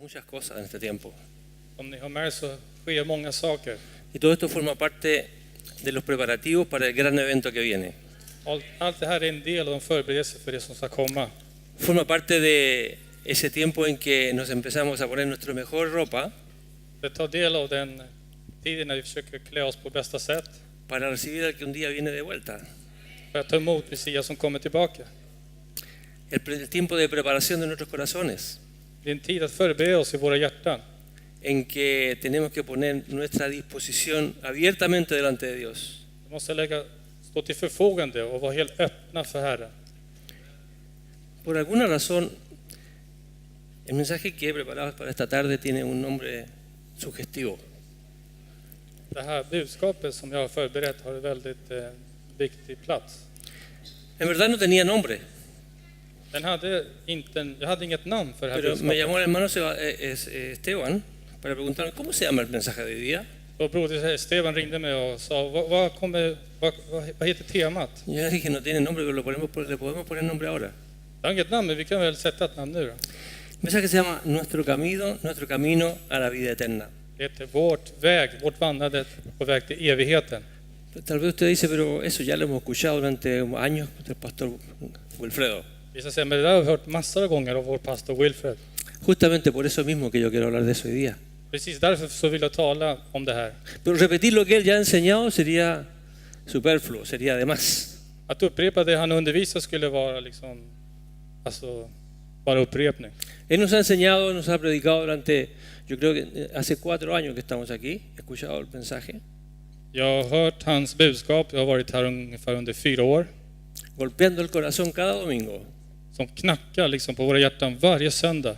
muchas cosas en este tiempo. Om ni har märkt så sker många saker. Y todo esto forma parte de los preparativos para el gran evento que viene. Allt det här är en del av de förberedelser för det som ska komma. Forma parte de ese tiempo en que nos empezamos a poner nuestra mejor ropa Det tar del av den tiden när vi försöker klä oss på bästa sätt para recibir al que un día viene de vuelta. för att ta emot Messias som kommer tillbaka. El tiempo de preparación de nuestros corazones, Det är en tid att förbereda oss i våra hjärtan. en que tenemos que poner nuestra disposición abiertamente delante de Dios. Vi måste stå till förfogande och vara helt öppna för Herren. Por alguna razón, el mensaje que he preparado para esta tarde tiene un nombre sugestivo. Det här budskapet som jag har förberett har en väldigt viktig plats. En verdad no tenía nombre, Jag hade inget namn för det här pero me budskapet. llamó el hermano Esteban para preguntarme ¿cómo se llama el mensaje de hoy día? Och broder Esteban ringde mig och sa, vad heter temat? Yo le dije no tiene nombre, pero le podemos poner nombre ahora. Jag har inget namn, men vi kan väl sätta ett namn nu då. El mensaje se llama Nuestro camino a la vida eterna. Det heter vårt vandrande på väg till evigheten. Tal vez usted dice, pero eso ya lo hemos escuchado durante años del pastor Wilfredo. Vissa säger, men det där har vi hört massor av gånger av vår pastor Wilfred. Justamente por eso mismo que yo quiero hablar de eso hoy día. Precis därför så vill jag tala om det här. Pero repetir lo que él ya ha enseñado sería superfluo, sería de más. Att upprepa det han undervisar skulle vara bara upprepning. Él nos ha enseñado, nos ha predicado durante, yo creo que hace 4 años que estamos aquí, he escuchado el mensaje. Jag har hört hans budskap, jag har varit här ungefär under 4 år. Golpeando el corazón cada domingo, Som knackar på våra hjärtan varje söndag.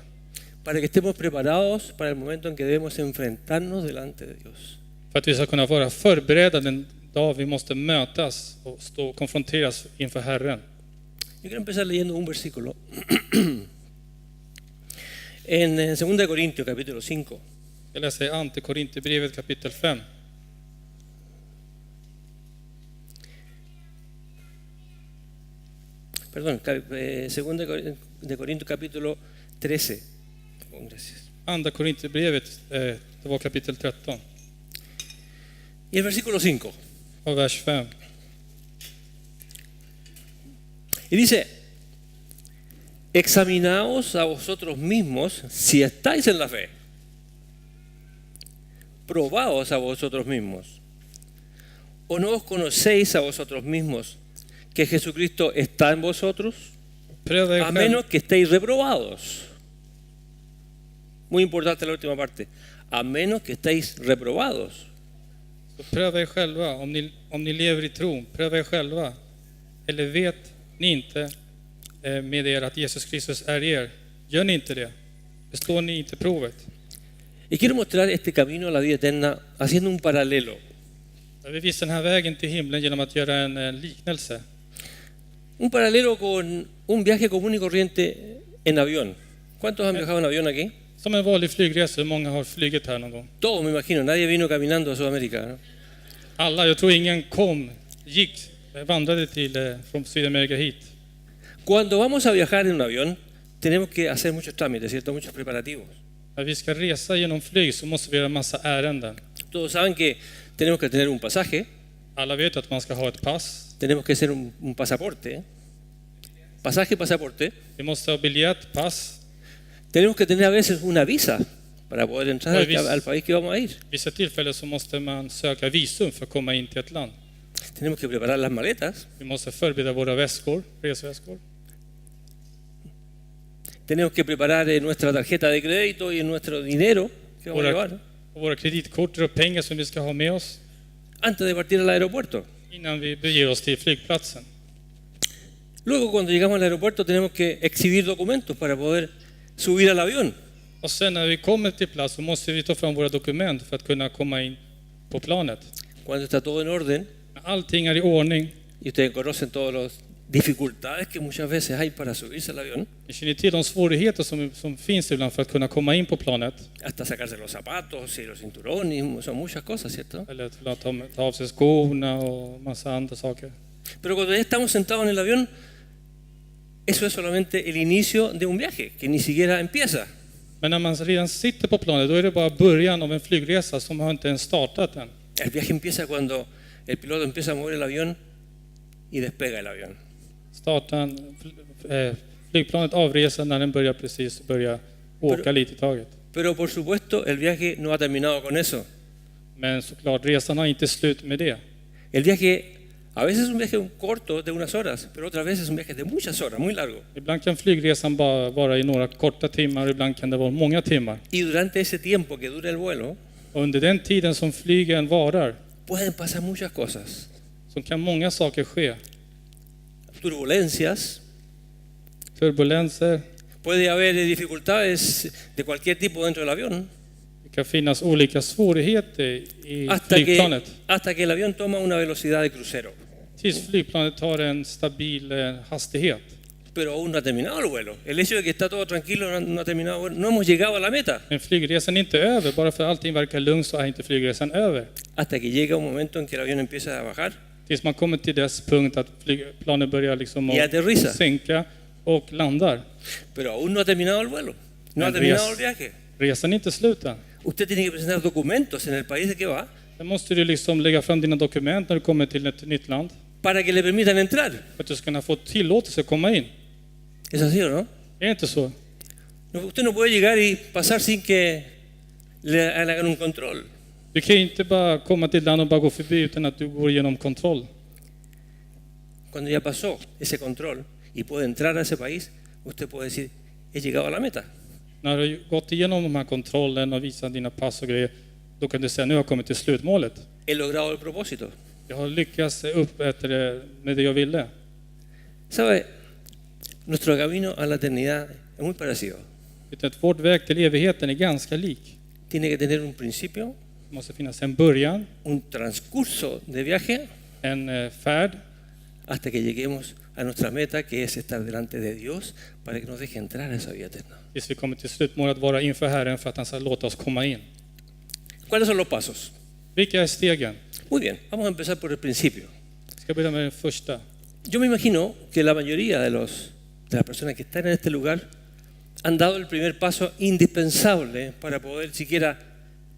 para que estemos preparados para el momento en que debemos enfrentarnos delante de Dios. För att vi ska kunna vara förberedda den dag vi måste mötas och stå och konfronteras inför Herren. Yo quiero empezar leyendo un versículo en 2 Corintios capítulo 5. Jag läser i Ante Korinthierbrevet kapitel 5. Perdón, 2 de Corintios capítulo 13. Gracias. Andra Korinthierbrevet, det var kapitel 13. Y el versículo 5. Och vers 5. Y dice, examinaos a vosotros mismos si estáis en la fe. Probaos a vosotros mismos. ¿O no os conocéis a vosotros mismos que Jesucristo está en vosotros? Pröva er A menos que estéis reprobados. Muy importante la última parte. A menos que estéis reprobados. Pröva er själva om ni lever i tron. Pröva er själva. Eller vet ni inte med er att Jesus Kristus är er? Gör ni inte det? Består ni inte provet? Y quiero mostrar este camino a la vida eterna haciendo un paralelo. Jag vill visa den här vägen till himlen genom att göra en liknelse. Un paralelo con un viaje común y corriente en avión. ¿Cuántos han viajado en avión aquí? Som en vanlig flygresa, hur många har flugit här någon gång? Todos, me imagino. Nadie vino caminando a Sudamérica, ¿no? Alla, jag tror ingen vandrade från Sydamerika hit. Cuando vamos a viajar en un avión, tenemos que hacer muchos trámites, ¿cierto? Muchos preparativos. När vi ska resa genom flyg så måste vi göra massa ärenden. Todos saben que tenemos que tener un pasaje, Alla vet att man ska ha ett pass. tenemos que hacer un pasaporte. Pasaje, pasaporte. Vi måste ha biljett, pass. Tenemos que tener a veces una visa para poder entrar Oye, al país que vamos a ir. Vissa tillfällen så måste man söka visum för att komma in till ett land. Tenemos que preparar las maletas. Vi måste förbereda våra resväskor. Tenemos que preparar nuestra tarjeta de crédito y nuestro dinero que vamos a llevar Våra kreditkort och pengar som vi ska ha med oss antes de partir al aeropuerto. innan vi beger oss till flygplatsen. Luego, cuando llegamos al aeropuerto, tenemos que exhibir documentos para poder subir al avión. Och sen när vi kommer till plats så måste vi ta fram våra dokument för att kunna komma in på planet. Cuando está todo en orden, När allting är i ordning, y ustedes conocen todas las dificultades que muchas veces hay para subirse al avión, vi känner till de svårigheter som finns ibland för att kunna komma in på planet. hasta sacarse los zapatos y los cinturones, son muchas cosas, ¿cierto? Eller till att ta av sig skorna och massa andra saker. Pero cuando ya estamos sentados en el avión, eso es solamente el inicio de un viaje que ni siquiera empieza. Men när man redan sitter på planet, då är det bara början av en flygresa som har inte ens startat än. El viaje empieza cuando el piloto empieza a mover el avión y despega el avión. Flygplanet avreser när den börjar åka lite i taget. Pero por supuesto, el viaje no ha terminado con eso. Men såklart, resan har inte slut med det. El viaje, a veces es un viaje corto de unas horas, pero otras veces es un viaje de muchas horas, muy largo. Ibland kan flygresan bara vara i några korta timmar, ibland kan det vara många timmar. Y durante ese tiempo que dura el vuelo, Och under den tiden som flygen varar, pueden pasar muchas cosas. så kan många saker ske. Turbulencias, Turbulenser, puede haber dificultades de cualquier tipo dentro del avión, det kan finnas olika svårigheter i flygplanet. hasta que el avión toma una velocidad de crucero. Tills flygplanet har en stabil hastighet. Pero aún no ha terminado el vuelo. El hecho de que está todo tranquilo no ha terminado, no hemos llegado a la meta. Men flygresan är inte över. Bara för att allting verkar lugnt så är inte flygresan över. Hasta que llega un momento en que el avión empieza a bajar Tills man kommer till dess punkt att flygplanet börjar liksom y aterriza. sänka och landar. Pero aún no ha terminado el vuelo. No ha terminado el viaje. Resan är inte slut än. Usted tiene que presentar documentos en el país de que va Sen måste du liksom lägga fram dina dokument när du kommer till ett nytt land. para que le permitan entrar. För att du ska kunna få tillåtelse att komma in. ¿Es así o no? Är det inte så? Usted no puede llegar y pasar sin que le hagan un control. Du kan ju inte bara komma till ett land och bara gå förbi utan att du går igenom kontroll. Cuando ya pasó ese control y puede entrar a ese país, usted puede decir, he llegado a la meta. När du har gått igenom de här kontrollen och visat dina pass och grejer, då kan du säga nu har jag kommit till slutmålet. He logrado el propósito. Jag har lyckats upp med det jag ville. ¿Sabe? Nuestro camino a la eternidad es muy parecido. Utan att vårt väg till evigheten är ganska lik. Tiene que tener un principio, Det måste finnas en början, un transcurso de viaje, en färd, hasta que lleguemos a nuestra meta, que es estar delante de Dios para que nos deje entrar a esa vida eterna. tills vi kommer till slutmålet att vara inför Herren för att han ska låta oss komma in. ¿Cuáles son los pasos? Vilka är stegen? Muy bien, vamos a empezar por el principio. Jag ska börja med den första. Yo me imagino que la mayoría de las personas que están en este lugar han dado el primer paso indispensable para poder siquiera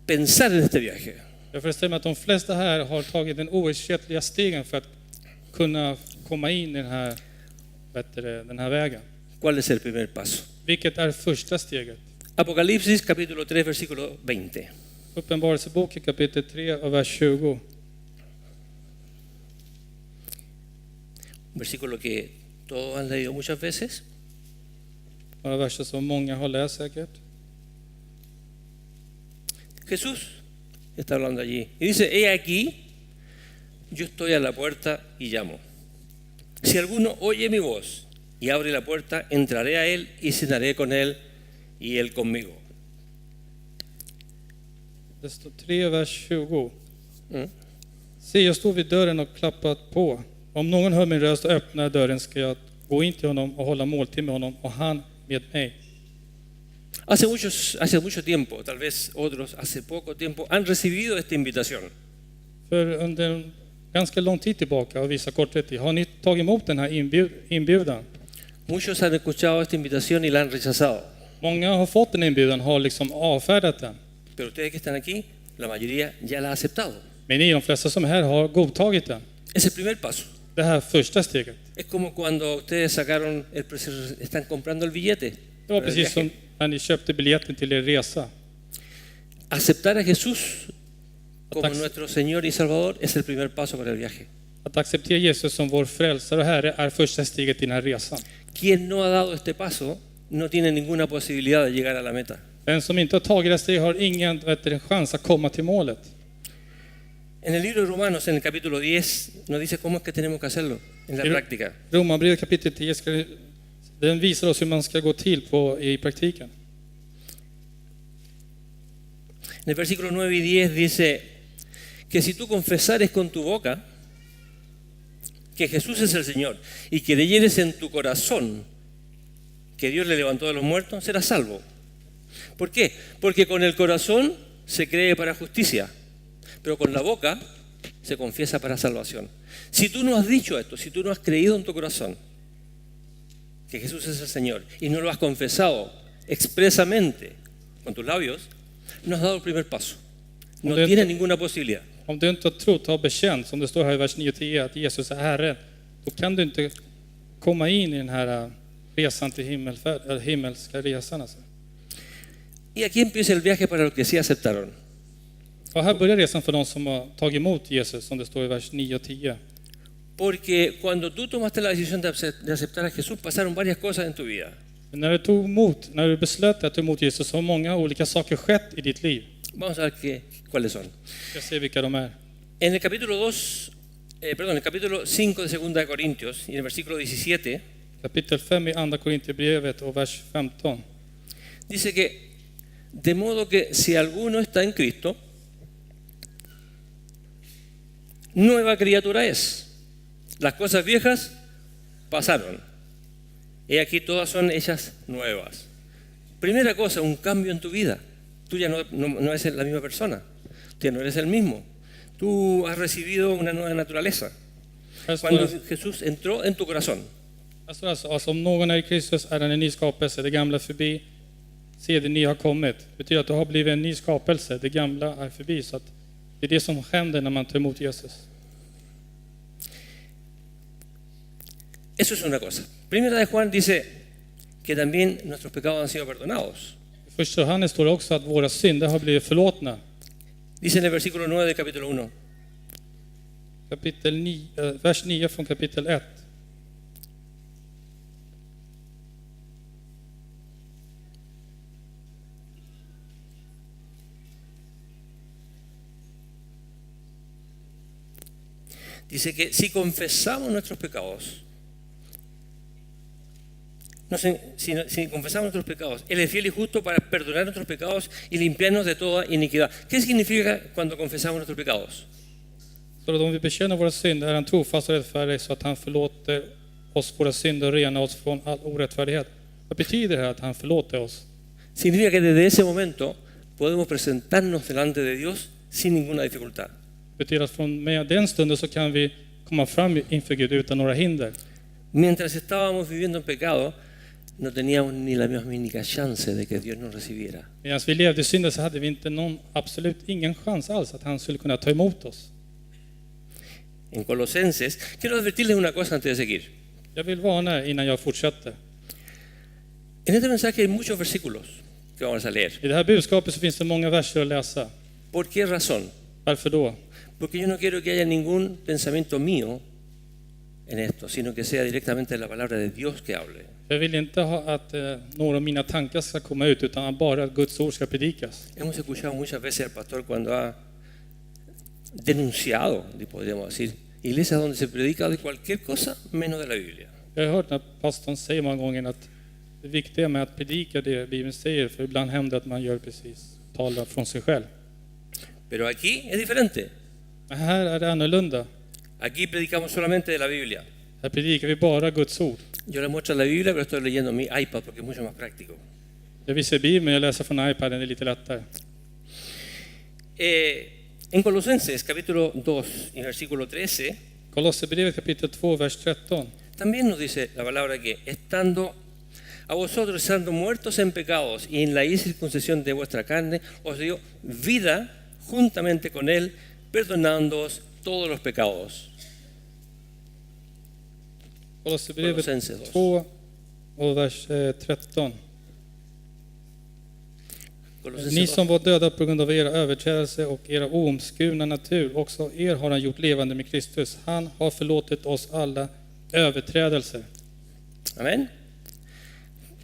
pensar en este viaje. Jag föreställer mig att de flesta här har tagit den oersättliga stegen för att kunna komma in i den här vägen. ¿Cuál es el primer paso? Vilket är första steget? Apocalipsis capítulo 3 versículo 20. Uppenbarelseboken kapitel 3 och vers 20. Un versículo que todos han leído muchas veces. Några verser som många har läst säkert. Jesús está hablando allí y dice, he aquí, yo estoy a la puerta y llamo. Si alguno oye mi voz y abre la puerta, entraré a él y cenaré con él y él conmigo. Det står 3 vers 20. Mm. Se, jag står vid dörren och klappat på. Om någon hör min röst och öppnar dörren ska jag gå in till honom och hålla måltid med honom och han med mig. Hace mucho tiempo, tal vez otros hace poco tiempo, han recibido esta invitación. För under en ganska lång tid tillbaka och vissa kortare tid har ni tagit emot den här inbjudan. Muchos han escuchado esta invitación y la han rechazado. Många har fått en inbjudan har liksom avfärdat den. Pero ustedes que están aquí, la mayoría ya la ha aceptado. Men ni, de flesta som är här, har godtagit den. Es el primer paso. Det här första steget. Es como cuando ustedes sacaron el precio, están comprando el billete. Det var precis som när ni köpte biljetten till er resa. Aceptar a Jesús como nuestro Señor y Salvador es el primer paso para el viaje. Att acceptera Jesus som vår frälsare och Herre är första steget i den här resan. Quien no ha dado este paso no tiene ninguna posibilidad de llegar a la meta. Den som inte har tagit det steget har ingen chans att komma till målet. En el libro de Romanos, en el capítulo 10, nos dice cómo es que tenemos que hacerlo en la práctica. Romarbrevet kapitel 10, den visar oss hur man ska gå till i praktiken. En el versículo 9 y 10 dice que si tú confesares con tu boca que Jesús es el Señor y que creyeres en tu corazón que Dios le levantó de los muertos, serás salvo. ¿Por qué? Porque con el corazón se cree para justicia, pero con la boca se confiesa para salvación. Si tú no has dicho esto, si tú no has creído en tu corazón que Jesús es el Señor y no lo has confesado expresamente con tus labios, no has dado el primer paso. No Om du tienes inte- ninguna posibilidad. Om du inte har trott och har bekänt, som det står här i vers 9-10, att Jesus är Herre, då kan du inte komma in i den här resan till himmelska resan. Alltså. Y aquí empieza el viaje para los que sí aceptaron. Och här börjar resan för de som har tagit emot Jesus, som det står i vers 9 och 10. Porque cuando tú tomaste la decisión de aceptar a Jesús, pasaron varias cosas en tu vida. Men när du beslöt att ta emot Jesus, så har många olika saker skett i ditt liv. Vamos a ver cuáles son. Jag ser vilka de är. En el capítulo 5 de 2 de Corintios, y en el versículo 17, Kapitel 5 i Andra Korinthierbrevet och vers 15. dice que, de modo que si alguno está en Cristo, nueva criatura es. Las cosas viejas pasaron. Y aquí todas son hechas nuevas. Primera cosa, un cambio en tu vida. Tú ya no eres la misma persona. Tú ya no eres el mismo. Tú has recibido una nueva naturaleza. Här Cuando står, Jesús entró en tu corazón. här står alltså, om någon är i Kristus är han en ny skapelse, det gamla är förbi, se det nya har kommit. Det betyder att du har blivit en ny skapelse, det gamla är förbi. Så att det är det som händer när man tar emot Jesus. Eso es una cosa. Primera de Juan dice que también nuestros pecados han sido perdonados. I första Johannes står det också att våra synder har blivit förlåtna. Dice en el versículo 9 del capítulo 1. Kapitel 9, vers 9 från kapitel 1. Dice que si confesamos nuestros pecados, si confesamos nuestros pecados, Él es fiel y justo para perdonar nuestros pecados y limpiarnos de toda iniquidad. ¿Qué significa cuando confesamos nuestros pecados? Så att om vi bekänner våra synder är han trofast och rättfärdig så att han förlåter oss våra synder och renar oss från all orättfärdighet. Vad betyder det här att han förlåter oss? Significa que desde ese momento podemos presentarnos delante de Dios sin ninguna dificultad. Det betyder att från med den stunden så kan vi komma fram inför Gud utan några hinder. Mientras estábamos viviendo en pecado, no teníamos ni la más mínima chance de que Dios nos recibiera. Medan vi levde i synden så hade vi inte absolut ingen chans alls att han skulle kunna ta emot oss. En Colosenses, quiero advertirles una cosa antes de seguir. Jag vill varna innan jag fortsätter. En este mensaje hay muchos versículos que vamos a leer. I det här budskapet så finns det många verser att läsa. ¿Por qué razón? Varför då? Porque yo no quiero que haya ningún pensamiento mío en esto, sino que sea directamente la palabra de Dios que hable. Jag vill inte att några av mina tankar ska komma ut, utan bara att Guds ord ska predikas. Hemos escuchado muchas veces al pastor cuando ha denunciado, podríamos decir, iglesias donde se predica de cualquier cosa menos de la Biblia. Jag har hört när pastorn säger många gånger att det viktiga med att predika det Bibeln säger, för ibland händer att man gör precis, talar från sig själv. Pero aquí es diferente. Men här är det annorlunda. Aquí predicamos solamente de la Biblia. Här predikar vi bara Guds ord. Yo les muestro la Biblia, pero estoy leyendo mi iPad porque es mucho más práctico. Jag visar Bibeln, men jag läser från iPaden, det är lite lättare. En Colosenses capítulo 2 y versículo 13, Kolosserbrevet kapitel 2, vers 13. también nos dice la palabra que estando a vosotros, estando muertos en pecados y en la incircuncisión de vuestra carne, os dio vida juntamente con Él, perdonándoos todos los pecados. Kolosserbrevet Kolossenses 2 och vers 13. Colosenses Ni 2. som var döda på grund av era överträdelser och era oomskurna natur, också er har han gjort levande med Kristus. Han har förlåtit oss alla överträdelser. Amén.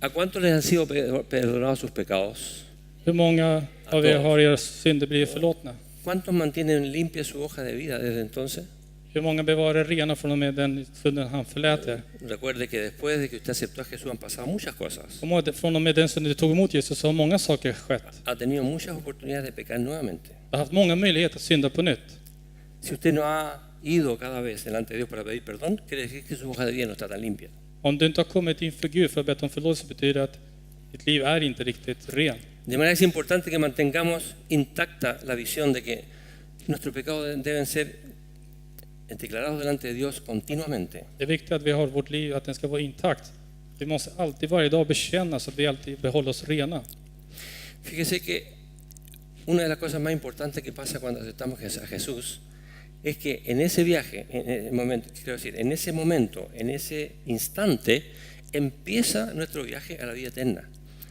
¿A cuántos les han sido perdonados sus pecados? Hur många av er har era synder blivit förlåtna? ¿Cuántos mantienen limpia su hoja de vida desde entonces? Hur många bevarar rena från och med den stunden han förlät er? Recuerde que después de que usted aceptó a Jesús han pasado muchas cosas. Kom ihåg, från och med den stunden du tog emot Jesus så har många saker skett. Ha tenido muchas oportunidades de pecar nuevamente. Du har haft många möjligheter att synda på nytt. Si usted no ha ido cada vez delante de Dios para pedir perdón, quiere decir que su hoja de vida no está tan limpia. Om du inte har kommit inför Gud för att be om förlåtelse betyder det att ditt liv är inte riktigt ren. De manera que es importante que mantengamos intacta la visión de que nuestros pecados deben ser declarados delante de Dios continuamente. Det är viktigt att vi har vårt liv, att den ska vara intakt. Vi måste alltid varje dag bekänna så att vi alltid behåller oss rena. Fíjese que una de las cosas más importantes que pasa cuando aceptamos a Jesús es que en ese viaje, en ese momento, en ese instante, empieza nuestro viaje a la vida eterna.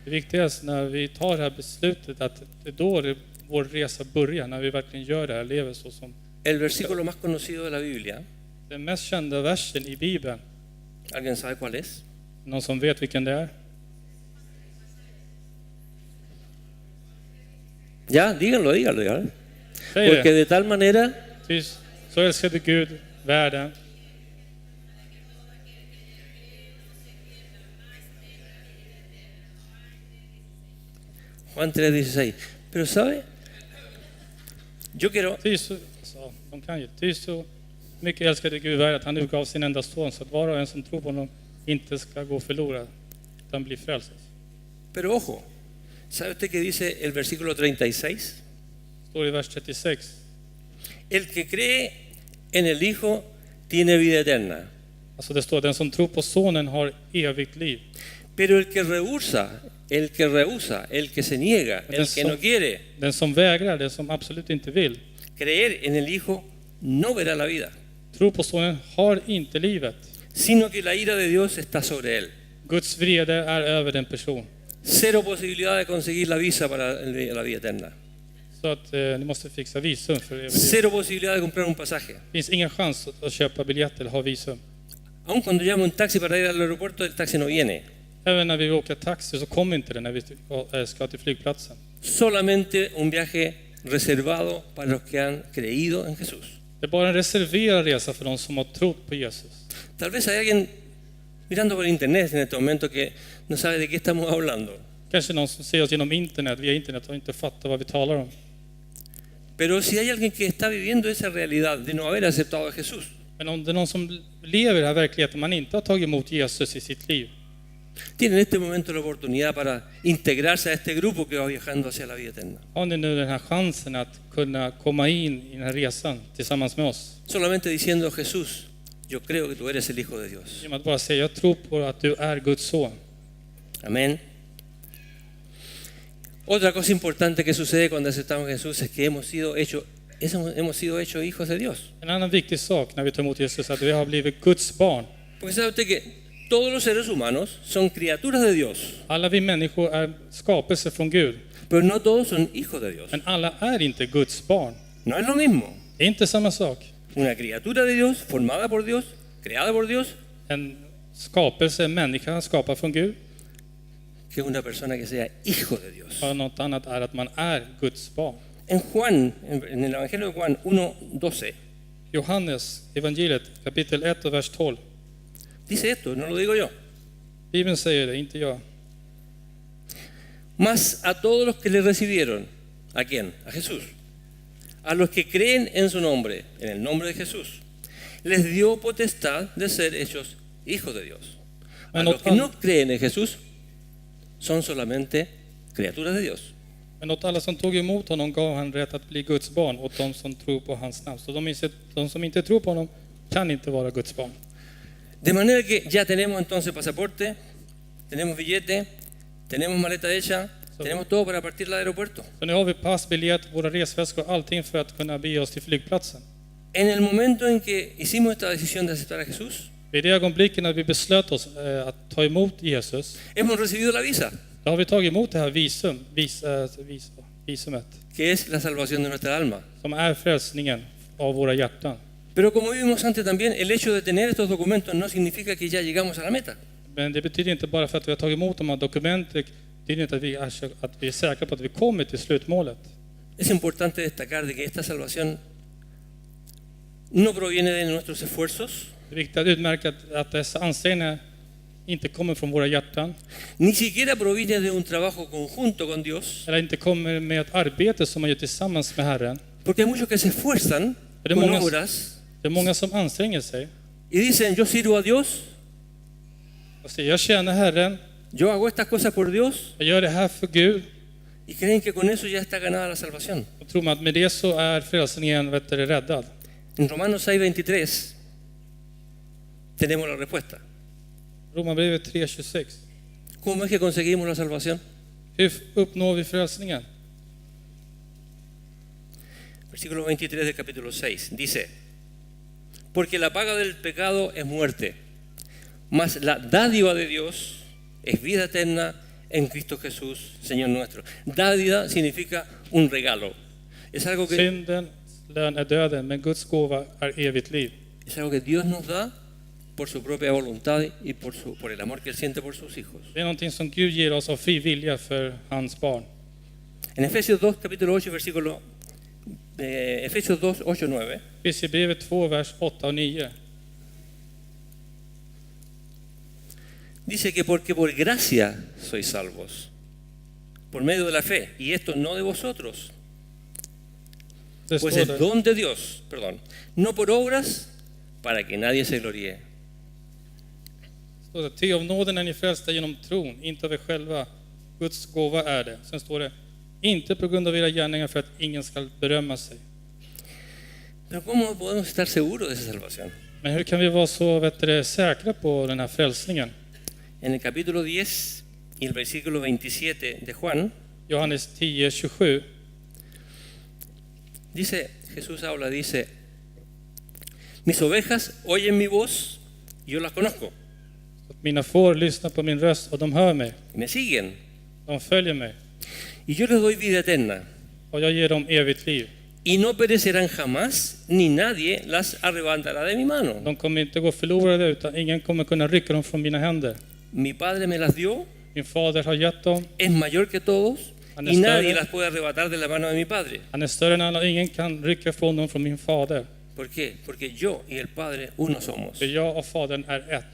Det viktigaste när vi tar det här beslutet, att det är då vår resa börjar, när vi verkligen gör det här, lever så som El versículo más conocido de la Biblia, den mest kända versen i Bibeln. ¿alguien sabe cuál es? Någon som vet vilken det är? Ya, díganlo ya. Säg Porque det. de tal manera Ty så älskade Gud världen. Juan 3:16. Pero ¿sabe? Yo quiero, Ty så, så, de kan ju. Ty så mycket älskade Gud världen att han utgav sin enda son, så att var och en som tror på honom inte ska gå förlorad, utan bli frälst. pero ojo, ¿sabe usted qué dice el versículo 36? Står i vers 36. El que cree en el Hijo tiene vida eterna, Alltså det står, den som tror på sonen har evigt liv. pero el que rehúsa, el que se niega, el que no quiere Den som vägrar, den som absolut inte vill, creer en el Hijo, no verá la vida, tror på sonen har inte livet. sino que la ira de Dios está sobre él. Guds vrede är över den person. Cero posibilidad de conseguir la visa para la vida eterna. Så att ni måste fixa visum för evigt liv. Cero posibilidad de comprar un pasaje. Det finns ingen chans att köpa biljett eller ha visum. Aun cuando llamo un taxi para ir al aeropuerto, el taxi no viene. Även när vi åker taxi så kommer inte det när vi ska till flygplatsen. Solamente un viaje reservado para los que han creído en Jesús. Det är bara en reserverad resa för de som har trott på Jesus. Tal vez hay alguien mirando por internet en este momento que no sabe de qué estamos hablando. Kanske någon som ser oss genom internet, via internet, och inte fattar vad vi talar om. Pero si hay alguien que está viviendo esa realidad de no haber aceptado a Jesús, Men om det är någon som lever i den här verkligheten, man inte har tagit emot Jesus i sitt liv, tiene en este momento la oportunidad para integrarse a este grupo que va viajando hacia la vida eterna. har ni nu den här chansen att kunna komma in i den här resan tillsammans med oss. Solamente diciendo, Jesús, yo creo que tú eres el Hijo de Dios. Genom att bara säga, jag tror på att du är Guds son. Amén. Otra cosa importante que sucede cuando aceptamos a Jesús es que hemos sido hechos hijos de Dios. En annan viktig sak när vi tar emot Jesus är att vi har blivit Guds barn. Porque sabe usted que todos los seres humanos son criaturas de Dios, Alla vi människor är skapelser från Gud, pero no todos son hijos de Dios. men alla är inte Guds barn. No es lo mismo. Det är inte samma sak. Una criatura de Dios, formada por Dios, creada por Dios, En skapelse, en människa skapad från Gud, que una persona que sea hijo de Dios. och något annat är att man är Guds barn. En Juan, en el Evangelio de Juan 1:12, Johannes evangeliet kapitel 1 och vers 12. dice esto, no lo digo yo. Bibeln säger det, inte jag. Mas a todos los que le recibieron, ¿a quién? A Jesús. A los que creen en su nombre, en el nombre de Jesús, les dio potestad de ser hechos hijos de Dios. A los que no creen en Jesús son solamente criaturas de Dios. Men åt alla som tog emot honom gav han rätt att bli Guds barn, åt de som tror på hans namn. Så de som inte tror på honom kan inte vara Guds barn. De manera que ya tenemos entonces pasaporte, tenemos billete, tenemos maleta hecha, tenemos todo para partir al aeropuerto. Så nu har vi pass, biljett, våra resväskor, allting för att kunna bege oss till flygplatsen. En el momento en que hicimos esta decisión de aceptar a Jesús, Vid det ögonblicket när vi beslöt oss att ta emot Jesus, hemos recibido la visa, då har vi tagit emot det här visumet, que es la salvación de nuestra alma. som är frälsningen av våra hjärtan. Pero como vimos antes también, el hecho de tener estos documentos no significa que ya llegamos a la meta. Men det betyder inte bara för att vi har tagit emot de här dokumenten, det betyder inte att vi är säkra på att vi kommer till slutmålet. Es importante destacar de que esta salvación no proviene de nuestros esfuerzos, Det är viktigt att utmärka att dessa ansträngningar inte kommer från våra hjärtan, ni siquiera proviene de un trabajo conjunto con Dios, eller inte kommer med ett arbete som man gör tillsammans med Herren. porque hay muchos que se esfuerzan Det är con många, obras det är många som anstränger sig y dicen, yo sirvo a Dios, och säger, jag tjänar Herren, yo hago estas cosas por Dios, jag gör det här för Gud, y creen que con eso ya está ganada la salvación. och tror man att med det så är frälsningen räddad. En Romanos 6:23 tenemos la respuesta. Romarbrevet 3:26. ¿Cómo es que conseguimos la salvación? Hur uppnår vi frälsningen? Versículo 23 del capítulo 6 dice: porque la paga del pecado es muerte, mas la dádiva de Dios es vida eterna en Cristo Jesús, Señor nuestro. Dádiva significa un regalo. Es algo que, Syndens lön är döden, men Guds gåva är evigt liv. es algo que Dios nos da por su propia voluntad y por el amor que Él siente por sus hijos. Det är någonting som Gud ger oss av fri vilja för hans barn. En Efesios 2, capítulo 8, versículo Efesios 2, 8, 9. Efesierbrevet 2, vers 8 och 9. Dice que porque por gracia sois salvos, por medio de la fe, y esto no de vosotros, Det pues står es där, don de Dios, perdón, no por obras, para que nadie se gloríe. står det, ty av nåden är ni frälsta genom tron, inte av er själva. Guds gåva är det. Sen står det, inte på grund av era gärningar för att ingen ska berömma sig. Pero ¿cómo podemos estar seguros de esa salvación? Men hur kan vi vara så säkra på den här frälsningen? En el capítulo 10 y el versículo 27 de Juan, Johannes 10, 27. dice, Jesús habla, dice, mis ovejas oyen mi voz, y yo las conozco, Mina får lyssnar på min röst och de hör mig. y me siguen, De följer mig y yo les doy vida eterna, och jag ger dem evigt liv. y no perecerán jamás, ni nadie las arrebatará de mi mano. De kommer inte gå förlorade, utan ingen kommer kunna rycka dem från mina händer. Mi Padre me las dio, Min fader har gett dem. es mayor que todos, Han y är nadie större. las puede arrebatar de la mano de mi Padre. Han är större än alla och ingen kan rycka från dem från min fader. ¿Por qué? Porque yo y el Padre uno somos. För jag och fadern är ett.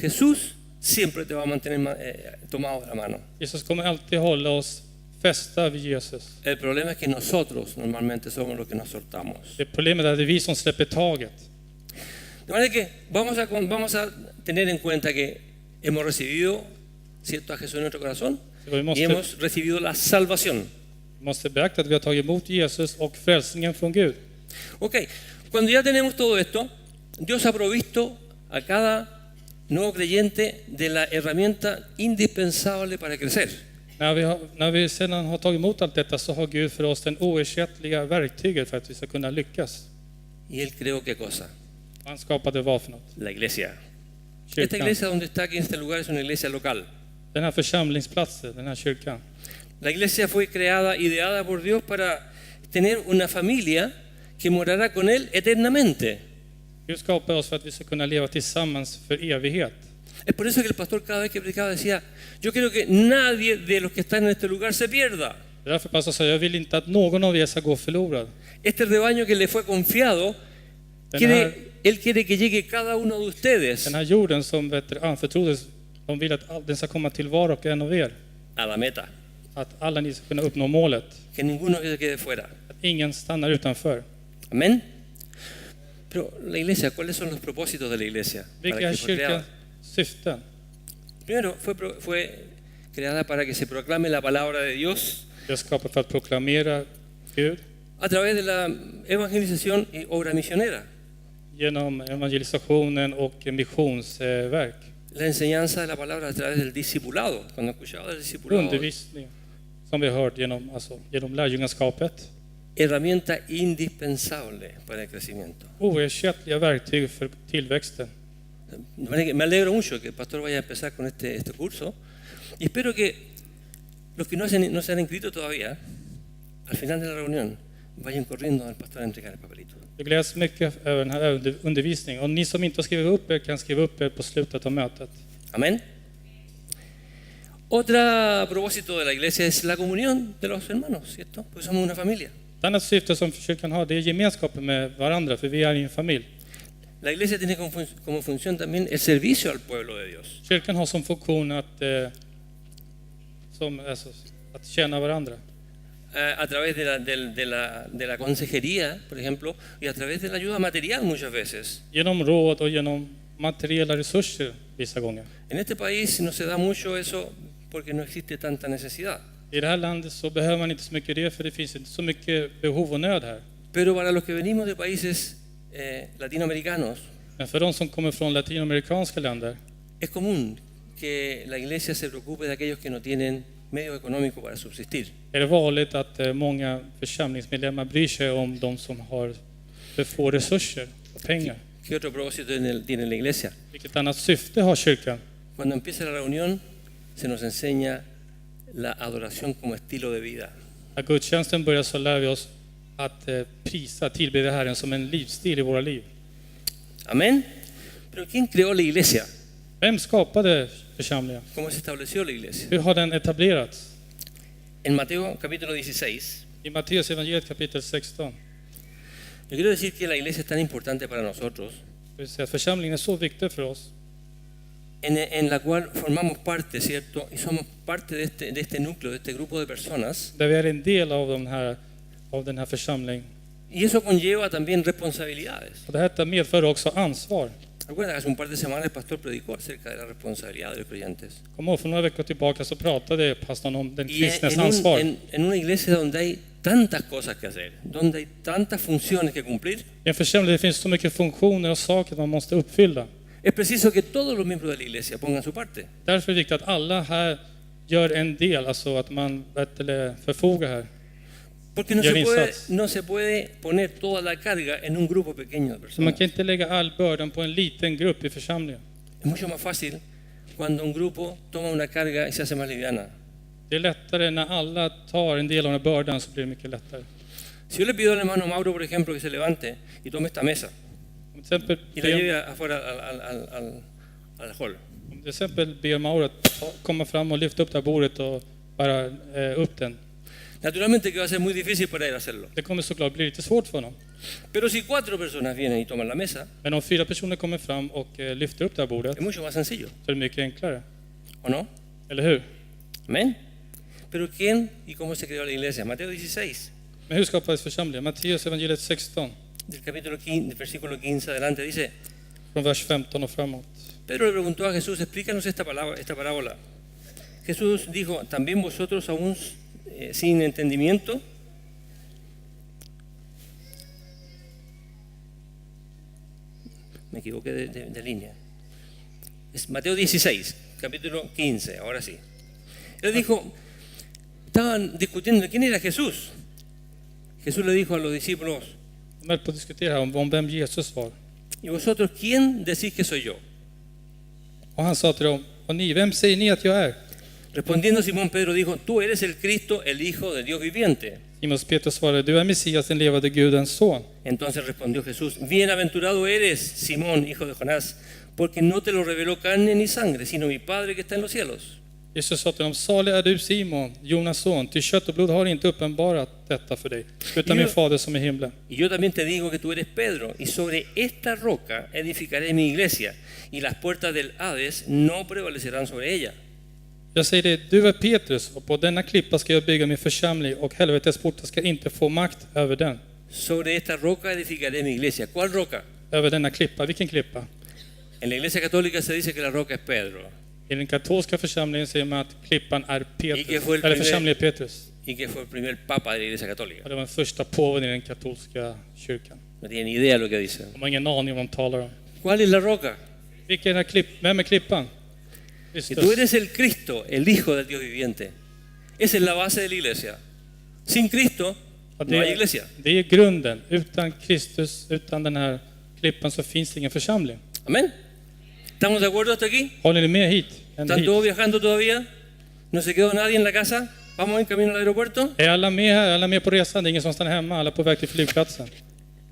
Jesús siempre te va a mantener tomado de la mano. Jesus kommer alltid hålla oss fästa vid Jesus. El problema es que nosotros normalmente somos los que nos soltamos. Det problemet är att det är vi som släpper taget. De manera que vamos a tener en cuenta que hemos recibido, ¿cierto?, a Jesús en nuestro corazón Så vi y måste, hemos recibido la salvación. måste beakta att vi har tagit emot Jesus och frälsningen från Gud. Ok, cuando ya tenemos todo esto, Dios ha provisto a cada nuevo creyente de la herramienta indispensable para crecer. När vi sedan har tagit emot allt detta så har Gud för oss den oersättliga verktyget för att vi ska kunna lyckas. Y Él creó qué cosa? Han skapade vad för något? La iglesia. Esta Kyrkan. iglesia donde está aquí en este lugar es una iglesia local. Den här församlingsplatsen, den här kyrkan. La iglesia fue creada, ideada por Dios para tener una familia que morará con Él eternamente. Gud skapade oss för att vi ska kunna leva tillsammans för evighet. Es por eso que el pastor cada vez que predicaba decía, yo quiero que nadie de los que están en este lugar se pierda. Det är därför pastorn säger, jag vill inte att någon av er ska gå förlorad. Este rebaño que le fue confiado, Él quiere que llegue cada uno de ustedes Den här jorden som anförtroddes, de vill att den ska komma till var och en av er. a la meta, Att alla ni ska kunna uppnå målet. que ninguno se quede fuera. Att ingen stannar utanför. Amén. Pero la iglesia, ¿cuáles son los propósitos de la iglesia? Vilka Para är que fue creada? kyrkans syften? Primero, fue creada para que se proclame la palabra de Dios Det är skapat för att proklamera Gud a través de la evangelización y obra misionera. genom evangelisationen och missionsverk. La enseñanza de la palabra a través del discipulado. Cuando escuchaba del discipulado, Undervisning som vi har hört genom lärjungaskapet. herramienta indispensable para el crecimiento. Oersättliga verktyg för tillväxten. Me alegro mucho que el pastor vaya a empezar con este curso y espero que los que no se han inscrito todavía, al final de la reunión, vayan corriendo al pastor a entregar el papelito. Det gläds mycket över den här undervisningen. Och ni som inte har skrivit upp er kan skriva upp er på slutet av mötet. Amén. Otro propósito de la iglesia es la comunión de los hermanos, ¿cierto? Pues somos una familia. Ett annat syfte som kyrkan har, det är gemenskapen med varandra, för vi är i en familj. La iglesia tiene como función también el servicio al pueblo de Dios. Kyrkan har som funktion att tjäna varandra. A través de la consejería, por ejemplo, y a través de la ayuda material muchas veces. Genom råd och genom materiella resurser vissa gånger. En este país no se da mucho eso porque no existe tanta necesidad. I det här landet så behöver man inte så mycket det, för det finns inte så mycket behov och nöd här. Pero para los que venimos de países latinoamericanos, Men för de som kommer från latinamerikanska länder es común que la iglesia se preocupe de aquellos que no tienen medios económicos para subsistir. Är det vanligt att många församlingsmedlemmar bryr sig om de som har för få resurser och pengar? ¿Qué otro propósito tiene la iglesia? Vilket annat syfte har kyrkan? Cuando empieza la reunión, se nos enseña la adoración como estilo de vida. När gudstjänsten börjar så lär vi oss att prisa, tillbedja Herren som en livsstil i våra liv. Amén. Pero ¿quién creó la iglesia? Vem skapade församlingen? ¿Cómo se estableció la iglesia? Hur har den etablerats? En Mateo capítulo 16, I Matteus evangeliet kapitel 16. yo quiero decir que la iglesia es tan importante para nosotros, Det vill säga att församlingen är så viktig för oss. en la cual formamos parte, ¿cierto? Y somos parte de este núcleo, de este grupo de personas. Där vi är en del av den här församlingen. Y eso conlleva también responsabilidades. Och det här medför också ansvar. Recuerda que hace un par de semanas el pastor predicó acerca de la responsabilidad de los creyentes. Kom ihåg, för några veckor tillbaka så pratade pastorn om den Y kristnes ansvar. en una iglesia donde hay tantas cosas que hacer, donde hay tantas funciones que cumplir, I en församling det finns så mycket funktioner och saker man måste uppfylla. es preciso que todos los miembros de la iglesia pongan su parte. Därför är det viktigt att alla här gör en del, alltså att man förfogar här. Porque no se puede poner toda la carga en un grupo pequeño de Så man personas. kan inte lägga all bördan på en liten grupp i församlingen. Es mucho más fácil cuando un grupo toma una carga y se hace más liviana. Det är lättare när alla tar en del av den här bördan, så blir det mycket lättare. Si yo le pido al hermano Mauro, por ejemplo, que se levante y tome esta mesa Om till exempel y la lleve afuera al hall, Om till exempel ber Mauro att komma fram och lyfta upp det här bordet och bara upp den. naturalmente que va a ser muy difícil para él hacerlo. Det kommer såklart bli lite svårt för honom. Pero si 4 personas vienen y toman la mesa, Men om 4 personer kommer fram och lyfter upp det här bordet, es mucho más sencillo, så är det mycket enklare. ¿o no? Eller hur? Amén. Pero ¿quién y cómo se creó la iglesia? Mateo 16, Men hur skapades församlingen? Matteus evangeliet 16, del capítulo 15, del versículo 15 adelante, dice: från vers 15 och framåt. Pedro le preguntó a Jesús: explícanos esta parábola. Jesús dijo: ¿también vosotros aún sin entendimiento? Me equivoqué de línea. Es Mateo 16, capítulo 15, ahora sí. Él dijo, estaban discutiendo quién era Jesús. Jesús le dijo a los discípulos: De höll på att diskutera om vem Jesus var. ¿y vosotros quién decís que soy yo? Och han sa till dem, och ni, vem säger ni att jag är? Respondiendo Simón Pedro dijo: tú eres el Cristo, el Hijo de Dios viviente. Simon Petrus svarade, du är Messias, den levande Gudens son. Entonces respondió Jesús: bienaventurado eres, Simón, hijo de Jonás, porque no te lo reveló carne ni sangre, sino mi Padre que está en los cielos. Jesus sa till dem, salig är du Simon, Jonas son, ty kött och blod har inte uppenbarat detta för dig, utan min fader som är i himlen. Y yo también te digo que tú eres Pedro, y sobre esta roca edificaré mi iglesia, y las puertas del Hades no prevalecerán sobre ella. Jag säger det, du är Petrus, och på denna klippa ska jag bygga min församling, och helvetets portar ska inte få makt över den. Sobre esta roca edificaré mi iglesia. ¿Cuál roca? Över denna klippa, vilken klippa? En la iglesia católica se dice que la roca es Pedro, I den katolska församlingen säger man att klippan är Icke Petrus, fue el eller primer- församlingen är Petrus. y que fue el primer papa de la iglesia católica. Och det var den första påven i den katolska kyrkan. No tiene ni idea de lo que dice. De har ingen aning om vad de talar om. ¿Cuál es la roca? Vilken är vem är klippan? Que tú Kristus. eres el Cristo, el Hijo del Dios viviente. Esa es la base de la iglesia. Sin Cristo Ja, no hay iglesia. det är grunden. Utan Kristus, utan den här klippan, så finns det ingen församling. Amén. ¿Estamos de acuerdo hasta aquí? Håller ni med hit? Ända ¿Están hit? todos viajando todavía? ¿No se quedó nadie en la casa? ¿Vamos en camino al aeropuerto? Är alla med här? Alla med på resan? Det är ingen som stannar hemma? Alla på väg till flygplatsen?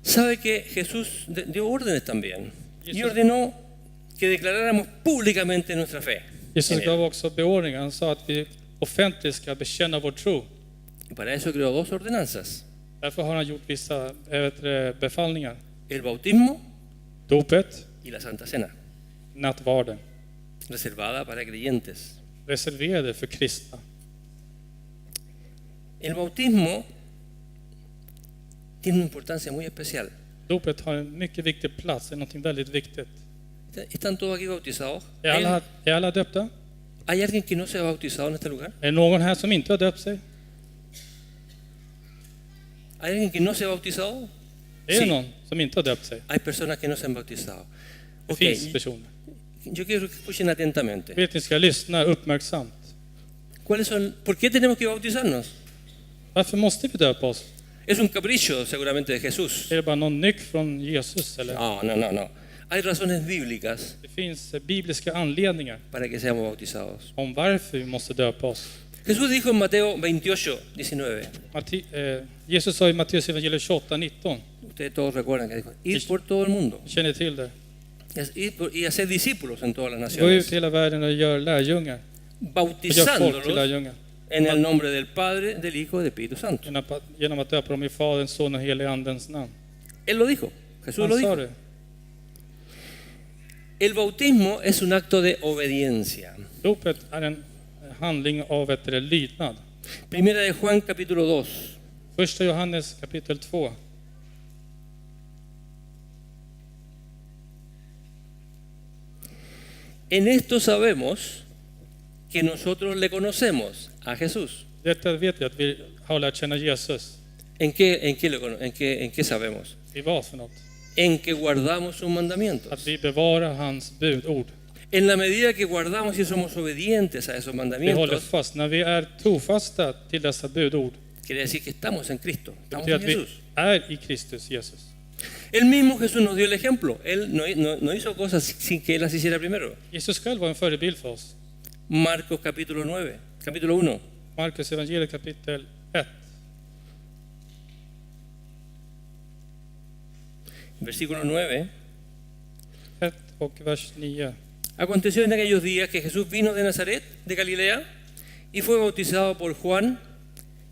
¿Sabe que Jesús dio órdenes también? Y Jesús- ordenó que declaráramos públicamente nuestra fe. Jesus en él. gav också beordringar. Han sa att vi offentligt ska bekänna vår tro. Y para eso creó 2 ordenanzas. Därför har han gjort vissa befallningar. El bautismo Dopet, y la Santa Cena, nattvarden, reservada para creyentes. reserverade för kristna. El bautismo tiene una importancia muy especial. Dopet har en mycket viktig plats, det är något väldigt viktigt. ¿Están todos aquí bautizados? Är alla döpta? ¿Hay alguien que no se ha bautizado en este lugar? Är det någon här som inte har döpt sig? ¿Hay alguien que no se ha bautizado? Är det Sí. någon som inte har döpt sig? Hay personas que no se han bautizado. Det Ok, finns personer. yo quiero que escuchen atentamente. Vet ni, ska lyssna uppmärksamt. ¿Por qué tenemos que bautizarnos? Varför måste vi döpa oss? Es un capricho seguramente de Jesús. Är det bara någon nyck från Jesus? Eller? No. Hay razones bíblicas Det finns bibliska anledningar para que seamos bautizados. om varför vi måste döpa oss. Jesús dijo en Mateo 28:19. Jesus sa i Matteus evangelium 28:19. Ustedes todos recuerdan que dijo, ir por todo el mundo Känner till det? y hacer discípulos en todas las Gå ut naciones, i hela världen och gör lärjungar. Och gör folk till bautizándolos lärjungar. en el nombre del Padre, del Hijo y del Espíritu Santo. Genom att döpa dem i Faderns, Son och Helige Andens namn. Él lo dijo, Jesús Han lo sa dijo. det. El bautismo es un acto de obediencia. Dopet är en handling av lydnad. Primera de Juan capítulo 2. Första Johannes kapitel 2. En esto sabemos que nosotros le conocemos a Jesús. Detta vet vi att vi har lärt känna Jesus. ¿En qué sabemos? I vad för något? En que guardamos sus mandamientos. Att vi bevarar hans budord. En la medida que guardamos y somos obedientes a esos Vi håller mandamientos, fast. När vi är trofasta till dessa budord, quiere decir que estamos en Cristo, det estamos betyder en att vi Jesús. är i Kristus Jesus. El mismo Jesús nos dio el ejemplo. Él no hizo cosas sin que Él las hiciera primero. Jesus själv var en förebild för oss. Marcos capítulo 9, capítulo 1. Markus evangelium kapitel 1. Versículo 9. 1 och vers 9. Aconteció en aquellos días que Jesús vino de Nazaret, de Galilea, y fue bautizado por Juan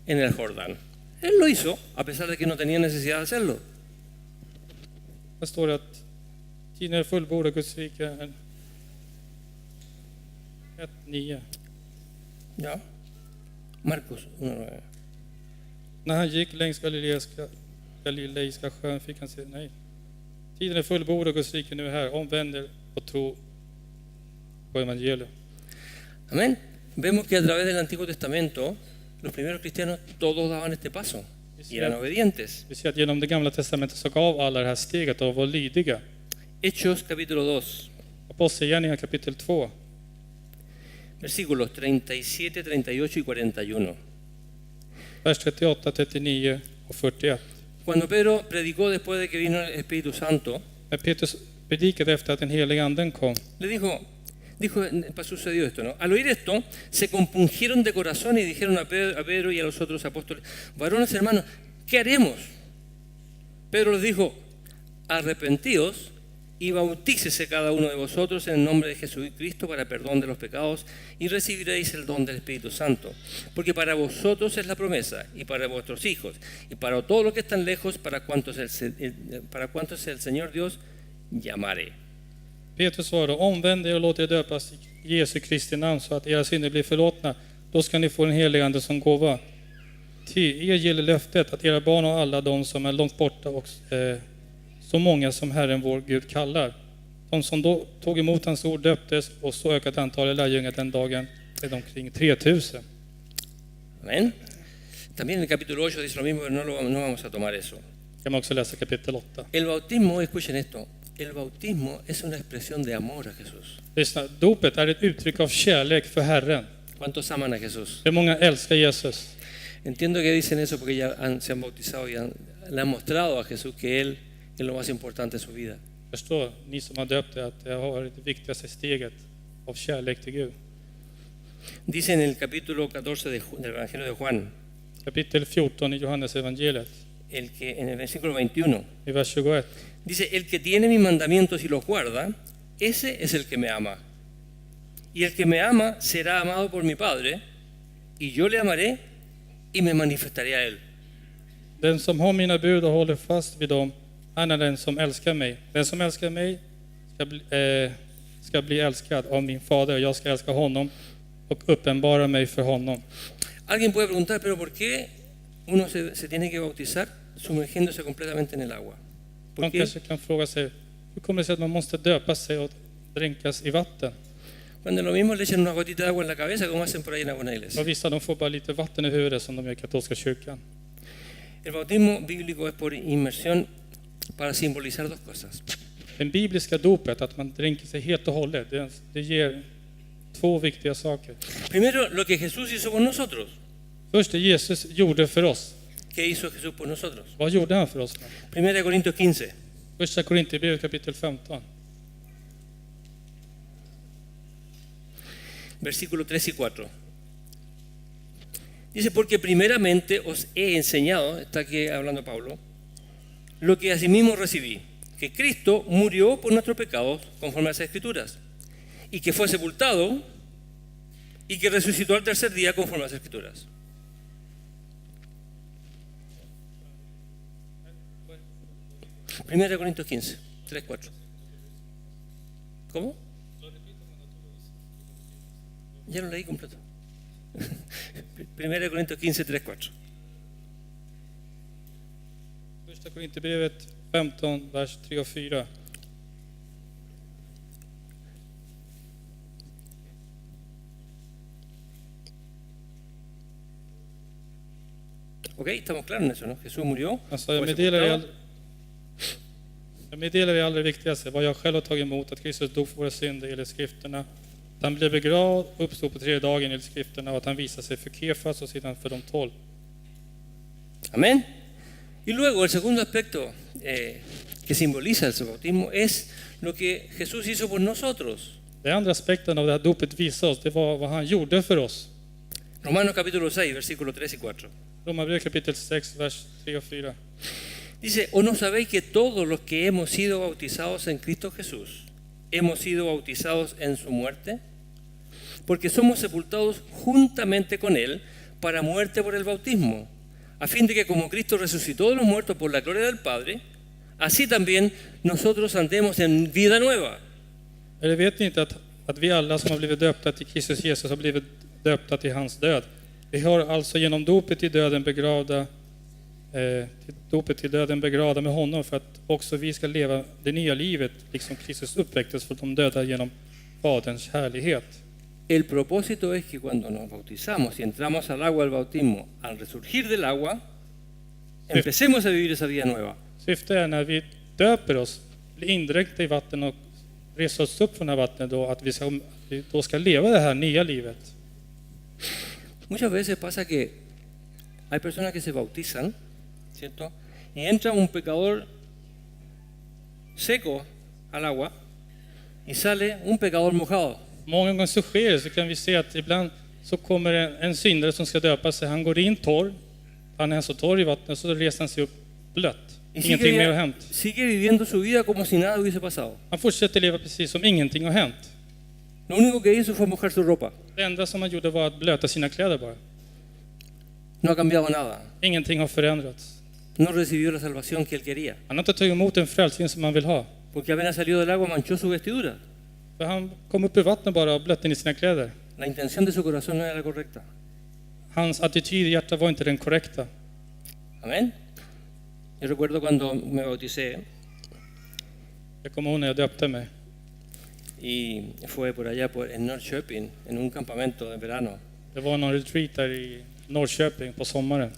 en el Jordán. Él lo hizo, a pesar de que no tenía necesidad de hacerlo. Det står att tiden är fullbordad, Guds rike är 1:9. ¿Ya? Marcos 1:9. När han gick längs Galileiska sjön fick han se, nej. Tiden är fullbordad, Guds rike nu är här. Omvänd er och tro på evangelium. Amén. Vemos que a través del Antiguo Testamento, los primeros cristianos todos daban este paso y eran obedientes. Vi ser att genom det gamla testamentet så gav alla det här steget och var lydiga. Hechos capítulo 2, Apostlagärningarna kapitel 2. versículos 37, 38 y 41. Vers 38, 39 och 41. Cuando Pedro predicó después de que vino el Espíritu Santo, När Petrus predikade efter att den helige anden kom, le dijo, sucedió esto, ¿no? Al oír esto, se compungieron de corazón y dijeron a Pedro y a los otros apóstoles, varones hermanos, ¿qué haremos? Pedro les dijo, arrepentíos y bautícese cada uno de vosotros en el nombre de Jesucristo para perdón de los pecados y recibiréis el don del Espíritu Santo. Porque para vosotros es la promesa y para vuestros hijos y para todos los que están lejos, para cuantos el Señor Dios llamaré. Petrus svarade, omvänd er och låt er döpas i Jesu Kristi namn så att era synder blir förlåtna. Då ska ni få den helige ande som gåva. Till er gäller löftet att era barn och alla de som är långt borta och så många som Herren vår Gud kallar. De som då tog emot hans ord döptes och så ökat antalet lärjungar den dagen är omkring 3000. Amén. También en el capítulo 8 dice lo mismo, pero no vamos a tomar eso. Kan man också läsa kapitel 8. El bautismo, escuchen esto, el bautismo es una expresión de amor a Jesús. Lyssna, dopet är ett uttryck av kärlek för Herren. ¿Cuántos aman a Jesús? Hur många älskar Jesus? Entiendo que dicen eso porque ya se han bautizado y le han mostrado a Jesús que Él es lo más importante de su vida. Förstår ni som har döpt er att det har varit det viktigaste steget av kärlek till Gud. Dice en el capítulo 14 del Evangelio de Juan, Kapitel 14 i Johannes evangeliet, en el versículo 21, i vers 21. dice, el que tiene mis mandamientos y los guarda, ese es el que me ama. Y el que me ama será amado por mi Padre, y yo le amaré y me manifestaré a él. Den som har mina bud och håller fast vid dem, han är den som älskar mig. Den som älskar mig ska bli älskad av min fader. Jag ska älska honom och uppenbara mig för honom. Alguien puede preguntar, pero ¿por qué uno se tiene que bautizar sumergiéndose completamente en el agua? ¿Por Man qué? kanske kan fråga sig, hur kommer det sig att man måste döpa sig och dränkas i vatten? Cuando lo mismo le echan una gotita de agua en la cabeza, como hacen por ahí en alguna iglesia. Och vissa de får bara lite vatten i huvudet som de gör i katolska kyrkan. El bautismo bíblico es por inmersión para simbolizar dos cosas. Den bibliska dopet, att man dränker sig helt och hållet, det ger två viktiga saker. Primero, lo que Jesús hizo por nosotros. Först det Jesus gjorde för oss. ¿Qué hizo Jesús por nosotros? Vad gjorde han för oss? Primera de Corintios 15, Första Korinthierbrevet kapitel 15. versículos 3 y 4. Dice, porque primeramente os he enseñado, está aquí hablando Pablo, lo que asimismo recibí, que Cristo murió por nuestros pecados conforme a las Escrituras, y que fue sepultado y que resucitó al tercer día conforme a las Escrituras. Primera de Corintios 15, 3, 4. ¿Cómo? Ya lo leí completo. Primera de Corintios 15, 3, 4. Första Korinthierbrevet 15, vers 3 och 4. Ok, estamos claros en eso, ¿no? Jesús murió. Alltså, fue sepultado. jag meddelar det allra viktigaste, vad jag själv har tagit emot, att Kristus dog för våra synder enligt skrifterna. Att han blev begravd och uppstod på tredje dagen enligt skrifterna och att han visade sig för Kefas och sedan för de 12. Amén. Y luego el segundo aspecto que simboliza el bautismo es lo que Jesús hizo por nosotros. Den andra aspekten av det här dopet visar oss, det var vad han gjorde för oss. Romanos capítulo 6, versículos 3 y 4. Romarbrevet kapitel 6, vers 3 och 4. Dice, ¿o no sabéis que todos los que hemos sido bautizados en Cristo Jesús, hemos sido bautizados en su muerte? Porque somos sepultados juntamente con Él para muerte por el bautismo, a fin de que como Cristo resucitó de los muertos por la gloria del Padre, así también nosotros andemos en vida nueva. Eller vet ni inte att vi alla som har blivit döpta till Kristus Jesus har blivit döpta till hans död? Vi har alltså genom dopet till döden begravda med honom för att också vi ska leva det nya livet liksom Kristus uppväcktes från de döda genom Faderns härlighet. El propósito es que cuando nos bautizamos y entramos al agua del bautismo, al resurgir del agua, empecemos a vivir esa vida nueva. Syftet är när vi döper oss, blir indränkta i vatten och reser oss upp från det här vattnet då, att vi då ska leva det här nya livet. Muchas veces pasa que hay personas que se bautizan, ¿cierto? Y entra un pecador seco al agua y sale un pecador mojado. Många gånger så sker det, så kan vi se att ibland så kommer en syndare som ska döpa sig. Han går in torr, han är så torr i vattnet, så reser han sig upp blött. Ingenting mer har hänt. Sigue viviendo su vida como si nada hubiese pasado. Han fortsätter leva precis som ingenting har hänt. Lo único que hizo fue mojar su ropa. Det enda som han gjorde var att blöta sina kläder bara. No ha cambiado nada. Ingenting har förändrats. No recibió la salvación que él quería. Han har inte tagit emot en frälsning som han vill ha. Porque apenas salió del agua manchó su vestidura. För han kom upp ur vattnet bara och blötte in i sina kläder. La intención de su corazón no era la correcta. Hans attityd i hjärtat var inte den korrekta. Amén. Yo recuerdo cuando me bauticé Jag kommer ihåg när jag döpte mig. y fue por allá en Norrköping, en un campamento de verano. Det var någon retreat där i Norrköping på sommaren.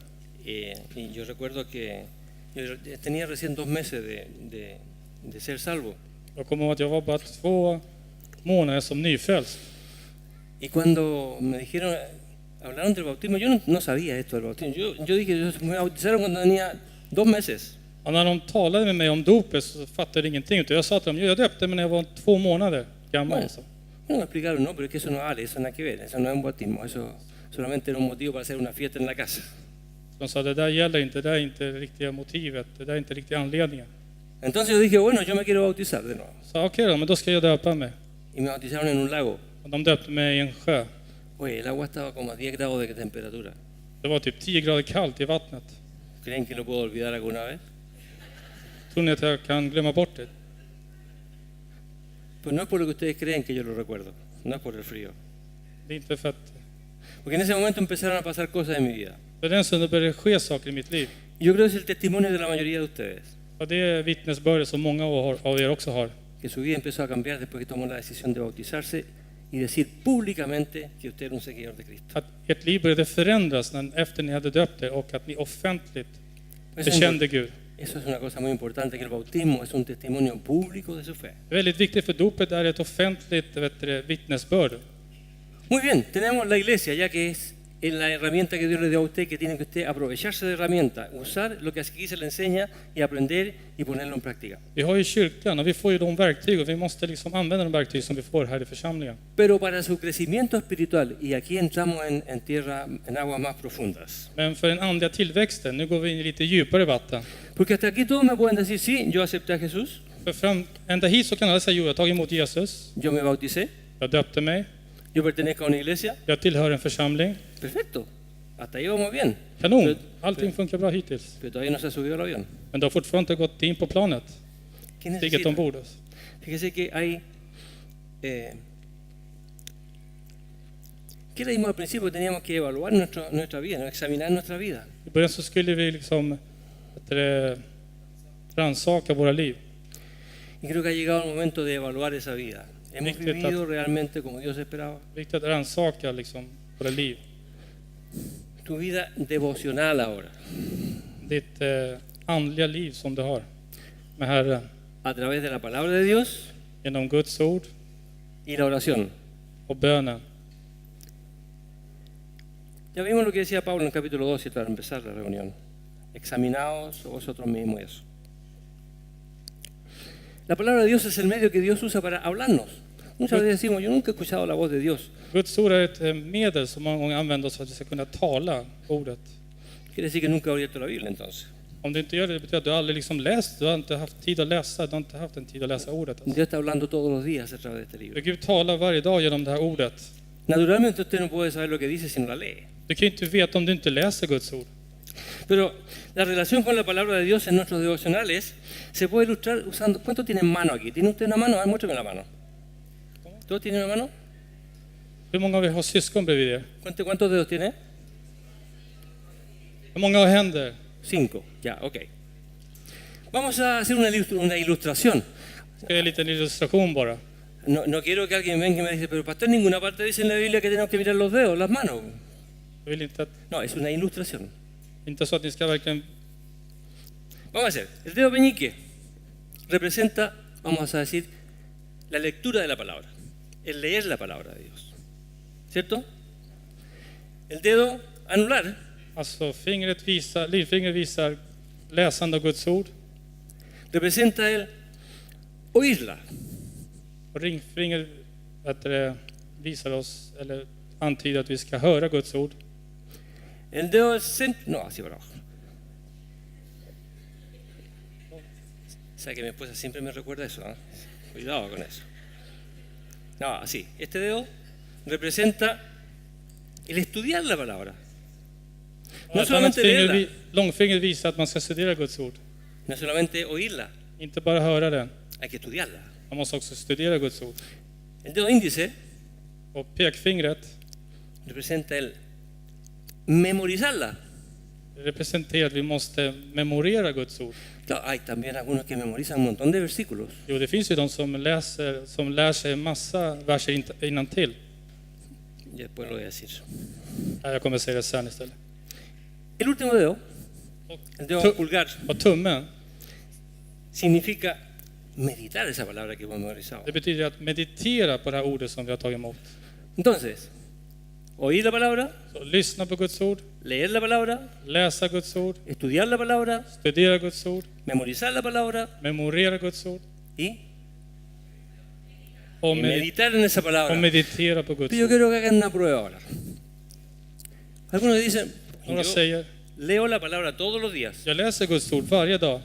Y yo recuerdo que yo tenía recién 2 meses de ser salvo. Jag kommer ihåg att jag var bara 2 månader som nyfrälst. Y cuando me dijeron, hablaron del bautismo, yo no sabía esto del bautismo. Yo dije, me bautizaron cuando tenía 2 meses. Och när de talade med mig om dopet så fattade jag ingenting. Utan jag sa till dem, jag döpte mig när jag var 2 månader gammal. Bueno, no me explicaron, no, pero es que eso no vale, eso nada que ver, eso no es un bautismo, eso solamente era un motivo para hacer una fiesta en la casa. De sa, det där gäller inte, det där är inte det riktiga motivet, det där är inte riktiga anledningen. Entonces yo dije, bueno, yo me quiero bautizar de nuevo. Så okej då, men då ska jag döpa mig. Y me bautizaron en un lago. Och de döpte mig i en sjö. Oye, el agua estaba como a 10 grados de temperatura. Det var typ 10 grader kallt i vattnet. ¿Creen que lo puedo olvidar alguna vez? Tror ni att jag kan glömma bort det? Pues no es por lo que ustedes creen que yo lo recuerdo, no es por el frío. Det är inte för att... Porque en ese momento empezaron a pasar cosas en mi vida. För den stunden började det ske saker i mitt liv. Yo creo que es el testimonio de la mayoría de ustedes, Och det är vittnesbördet som många av er också har. que su vida empezó a cambiar después que tomó la decisión de bautizarse y decir públicamente que usted era un seguidor de Cristo. Att ert liv började förändras efter ni hade döpt er och att ni offentligt Eso bekände Gud. Eso es una cosa muy importante, que el bautismo es un testimonio público de su fe. Det är väldigt viktigt, för dopet är ett offentligt vittnesbörd. Muy bien, tenemos la iglesia, ya que es la herramienta que Dios le dio a usted, que tiene que usted aprovecharse de herramienta, usar lo que aquí se le enseña y aprender y ponerlo en práctica. Vi har ju kyrkan och vi får ju de verktyg och vi måste liksom använda de verktyg som vi får här i församlingen. Pero para su crecimiento espiritual, y aquí entramos en tierra, en aguas más profundas. Men för den andliga tillväxten, nu går vi in i lite djupare vatten. Porque hasta aquí todos me pueden decir, sí, yo acepté a Jesús, För ända hit så kan alla säga, jo, jag har tagit emot Jesus, yo me bauticé, jag döpte mig, yo pertenezco a una iglesia. jag tillhör en församling. Perfecto, hasta ahí vamos bien. Kanon, allting funkar bra hittills. Pero todavía no se ha subido al avión. Men du har fortfarande inte gått in på planet, ¿Qué stigit necesita? ombord. Fíjese que hay... ¿Qué le dimos al principio? Teníamos que evaluar nuestra vida, ¿no? Examinar nuestra vida. I början så skulle vi liksom rannsaka våra liv. Y creo que ha llegado el momento de evaluar esa vida. ¿Hemos Riktigt vivido realmente como Dios esperaba? Viktigt att rannsaka liksom våra liv. Tu vida devocional ahora, Ditt andliga liv som du har med Herren. a través de la palabra de Dios Genom Guds ord y la oración. och bönen. Ya vimos lo que decía Pablo en el capítulo 12 para empezar la reunión. Examinaos vosotros mismos eso. La palabra de Dios es el medio que Dios usa para hablarnos. Muchas veces decimos, yo nunca he escuchado la voz de Dios. Guds ord är ett medel som många gånger används för att vi ska kunna tala ordet. Quiere decir que nunca he abierto la Biblia entonces. Om du inte gör det, betyder att du aldrig liksom läst, du har inte haft tid att läsa, du har inte haft en tid att läsa ordet. Alltså. Dios está hablando todos los días a través de este libro. Gud talar varje dag genom det här ordet. Naturalmente usted no puede saber lo que dice si no la lee. Du kan ju inte veta om du inte läser Guds ord. Pero la relación con la palabra de Dios en nuestros devocionales se puede ilustrar usando... ¿Cuántos tienen mano aquí? ¿Tiene usted una mano? A ver, muéstrame la mano. ¿Todos tienen una mano? Hur många av er har syskon bredvid er? ¿Cuántos dedos tiene? Hur många har händer? 5. Ya, ok. Vamos a hacer una ilustración. Ska jag ge en liten illustration bara? No quiero que alguien venga y me diga, pero pastor, en ninguna parte dice en la Biblia que tenemos que mirar los dedos, las manos. Jag vill inte, No, es una ilustración. inte så att ni ska verkligen... Vamos a hacer, el dedo meñique representa, vamos a decir, la lectura de la palabra, el leer la palabra de Dios, ¿cierto? El dedo anular Alltså lillfingret visar läsande av Guds ord. representa el oírla. Och ringfingret visar oss, eller antyder att vi ska höra Guds ord. El dedo centro, no, así para abajo. O sea que mi esposa siempre me recuerda eso, ¿eh? Cuidado con eso. No, así. Este dedo representa el estudiar la palabra. No Ett annat solamente leerla, långfingret visar att man ska studera Guds ord. no solamente oírla, Inte bara höra den. hay que estudiarla. Man måste också studera Guds ord. El dedo índice Och pekfingret representa el memorizarla. representerar att vi måste memorera Guds ord. Claro, hay también algunos que memorizan un montón de versículos. Jo, det finns ju de som lär sig en massa verser innantill. Y después lo voy a decir. Jag kommer säga det sen istället. El último dedo, el dedo pulgar, Och tummen, significa meditar esa palabra que hemos memorizado. det betyder att meditera på det här ordet som vi har tagit emot. Entonces, oír la palabra, Så lyssna på Guds ord, leer la palabra, läsa Guds ord, estudiar la palabra, studera Guds ord, memorizar la palabra memorera Guds ord y och meditar en esa palabra. meditera på Guds Pero yo ord. quiero que hagan una prueba ahora. Algunos dicen, Några yo säger, leo la palabra todos los días. jag läser Guds ord varje dag.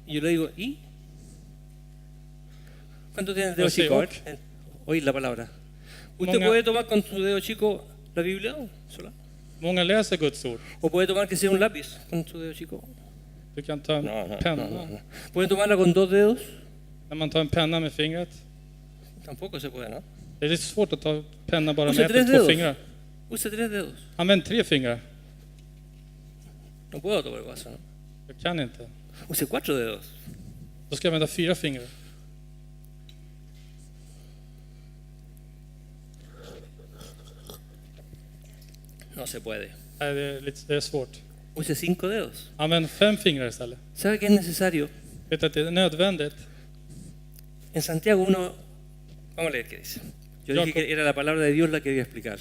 Y yo le digo, ¿y? ¿Cuánto tiene el dedo Yo sé, chico? A ver, ok. oír la palabra. ¿Usted Monga- puede tomar con su dedo chico la Biblia sola? Många läser Guds ord. ¿O puede tomar que sea un lápiz con su dedo chico? Du kan ta en penna. No. ¿Puede tomarla con 2 dedos? När man tar en penna med fingret. Tampoco se puede, ¿no? Det är lite svårt att ta penna bara Usa med 3 två dedos. fingrar. Use 3 dedos. Använd 3 fingrar. No puedo tomar el vaso, ¿no? Jag kan inte. Use 4 dedos. Då ska jag använda 4 fingrar. No se puede. Nej, det är svårt. Use 5 dedos. Använd 5 fingrar istället. ¿Sabe qué es necesario? Vet att det är nödvändigt. En Santiago 1, vamos a leer qué dice. Yo dije que era la palabra de Dios la que iba a explicar.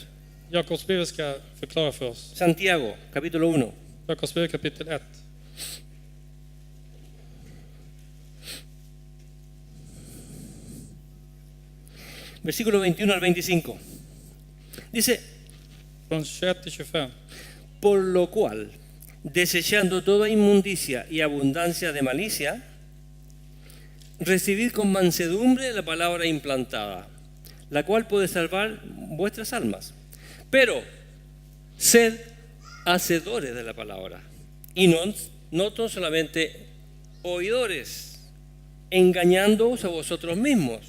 Jakobsbrevet ska förklara för oss. Santiago, capítulo 1. Jakobsbrevet kapitel 1. Versículo 21 al 25. Dice, Från 21 till 25. por lo cual, desechando toda inmundicia y abundancia de malicia, recibid con mansedumbre la palabra implantada, la cual puede salvar vuestras almas. Pero sed hacedores de la palabra, y no solamente oidores, engañándoos a vosotros mismos.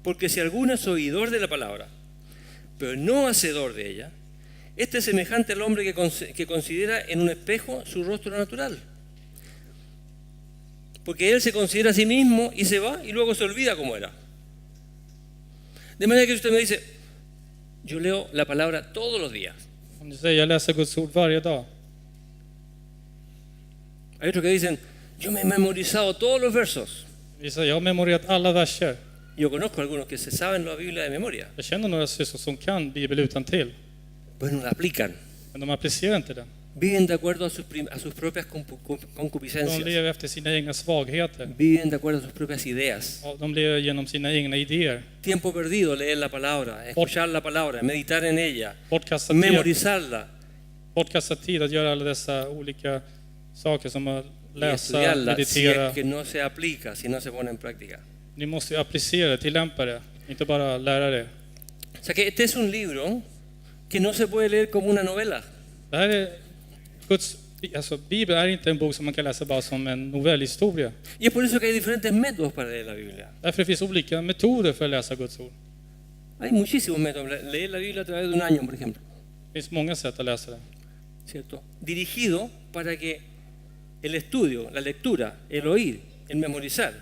Porque si alguno es oidor de la palabra, pero no hacedor de ella, este es semejante al hombre que considera en un espejo su rostro natural. Porque él se considera a sí mismo y se va y luego se olvida cómo era. De manera que usted me dice, yo leo la palabra todos los días. Om du säger jag läser Guds ord varje dag. Hay otros que dicen, yo me he memorizado todos los versos. Vi säger jag har memorerat alla verser. Yo conozco algunos que se saben la Biblia de memoria, Jag känner några systrar som kan Bibeln utantill, pues no la aplican. men de applicerar inte den. Viven de acuerdo a sus propias De concupiscencias. lever efter sina egna svagheter. Viven de acuerdo a sus propias ideas. De lever genom sina egna idéer. Tiempo perdido, leer la palabra, escuchar la palabra, meditar en ella, Bortkastad tid, memorizarla bortkastad tid att göra alla dessa olika saker som att y läsa, estudiarla, si meditera. es que no se aplica, si no se pone en práctica. Ni måste ju applicera det, tillämpa det, inte bara lära det. O sea que este es un libro que no se puede leer como una novela. Det här är Bibeln är inte en bok som man kan läsa bara som en novellhistoria. Y es por eso que hay diferentes métodos para leer la Biblia. Därför finns olika metoder för att läsa Guds ord. Hay muchísimos métodos. Leer la Biblia a través de un año, por ejemplo. Det finns många sätt att läsa det. ¿Cierto? Dirigido para que el estudio, la lectura, el oír, el memorizar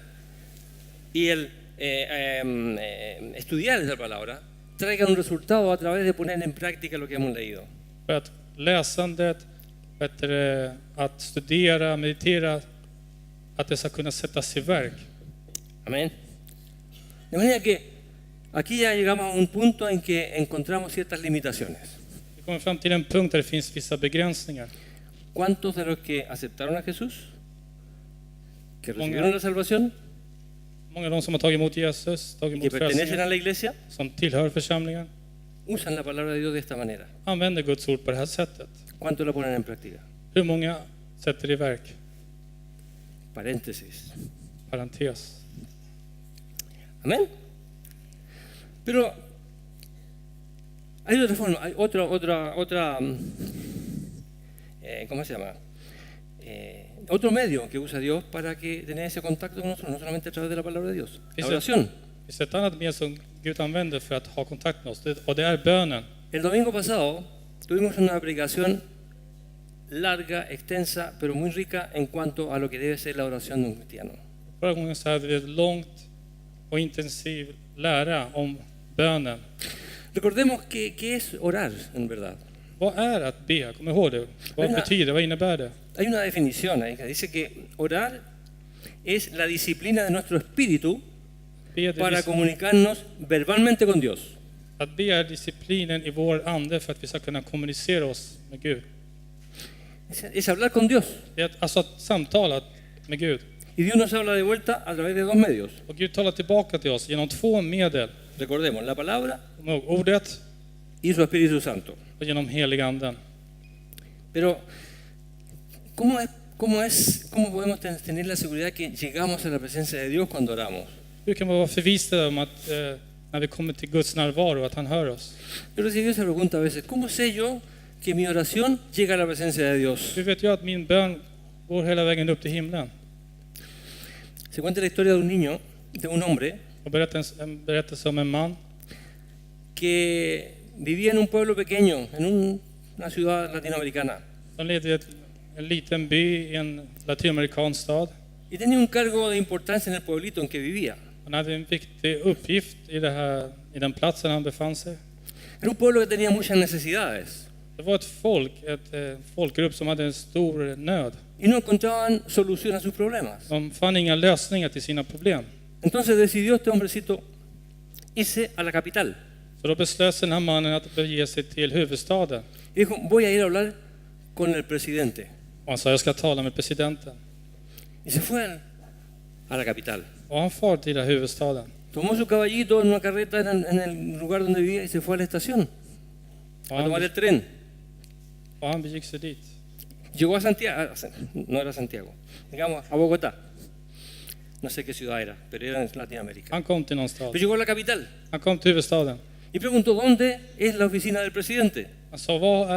y el estudiar esa palabra traigan un resultado a través de poner en práctica lo que hemos leído. För att läsandet, att studera, meditera, att det ska kunna sättas i verk. Amén. De manera que aquí ya llegamos a un punto en que encontramos ciertas limitaciones. Vi kommer fram till en punkt där det finns vissa begränsningar. ¿Cuántos de los que aceptaron a Jesús, que recibieron la salvación, Många av de som har tagit emot Jesus, tagit que emot pertenecen a frälsningen, la iglesia, som tillhör församlingen, usan la palabra de Dios de esta manera? använder Guds ord på det här sättet? ¿Cuántos la ponen en práctica? Hur många sätter det i verk? Paréntesis. Parentes. Amén. Pero hay otra forma, hay otra ¿cómo se llama? Otro medio que usa Dios para que tener ese contacto con nosotros, no solamente a través de la palabra de Dios, la oración. Det finns ett annat medel som Gud använder för att ha kontakt med oss, och det är bönen. El domingo pasado tuvimos una predicación larga, extensa, pero muy rica en cuanto a lo que debe ser la oración de un cristiano. Förra gången så hade vi ett långt och intensiv lära om bönen. Recordemos qué es orar en verdad. Vad är att be? Kom ihåg det. Vad betyder det? Vad innebär det? Hay una definición ahí que dice que orar es la disciplina de nuestro espíritu para comunicarnos verbalmente con Dios. Att be är disciplinen i vår ande för att vi ska kunna kommunicera oss med Gud. Es hablar con Dios. Det är alltså att samtala med Gud. Y Dios nos habla de vuelta a través de dos medios. Och Gud talar tillbaka till oss genom två medel. Recordemos, la palabra Kom ihåg, ordet y su Espíritu Santo. och genom heliganden. Pero, ¿cómo podemos tener la seguridad que llegamos a la presencia de Dios cuando oramos? Hur kan man vara förvissade om att när vi kommer till Guds närvaro att han hör oss? Yo recibí esa pregunta a veces. ¿Cómo sé yo que mi oración llega a la presencia de Dios? Hur vet jag att min bön går hela vägen upp till himlen? Se cuenta la historia de un niño, de un hombre, Och en berättelse om en man que vivía en un pueblo pequeño, en una ciudad latinoamericana. som levde i en liten by i en latinamerikansk stad. Y tenía un cargo de importancia en el pueblito en que vivía. Han hade en viktig uppgift i den platsen han befann sig. Era un pueblo que tenía muchas necesidades Det var ett folkgrupp som hade en stor nöd. y no encontraban solución a sus problemas. De fann inga lösningar till sina problem. Entonces decidió este hombrecito irse a la capital. Så då beslöt sig den här mannen att bege sig till huvudstaden. Y dijo, voy a ir a hablar con el presidente. Och han sa, jag ska tala med presidenten. Y se fue a la capital. Och han far till den här huvudstaden. Tomó su caballito en una carreta en el lugar donde vivía y se fue a la estación Och a tomar han, el tren. och han begick sig dit. Llegó a Santiago, no era Santiago, digamos a Bogotá. No sé qué ciudad era, pero era en Latinoamérica. Han kom till någon stad. Pero llegó a la capital Han kom till huvudstaden. y preguntó, ¿dónde es la oficina del presidente? Han sa, var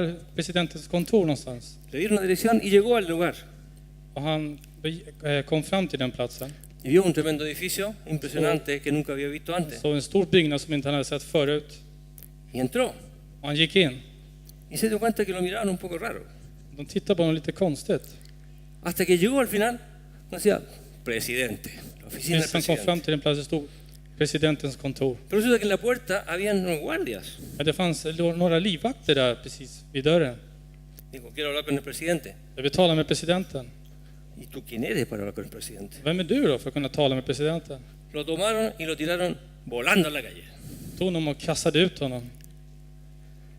är presidentens kontor någonstans? Le dieron la dirección y llegó al lugar. Och han kom fram till den platsen. Y vio un tremendo edificio impresionante que nunca había visto antes. Så en stor byggnad som inte han hade sett förut. Y entró Och han gick in. y se dio cuenta que lo miraban un poco raro. De tittade på honom lite konstigt. Hasta que llegó al final, decía, presidente, la oficina del Tills han kom fram presidente. till den plats där stod presidentens kontor. Pero resulta que en la puerta habían unos guardias. Men det fanns några livvakter där precis vid dörren. Dijo, quiero hablar con el presidente. Jag vill tala med presidenten. ¿Y tú quién eres para hablar con el presidente? Vem är du då för att kunna tala med presidenten? Lo tomaron y lo tiraron volando a la calle. Tog honom och kastade ut honom.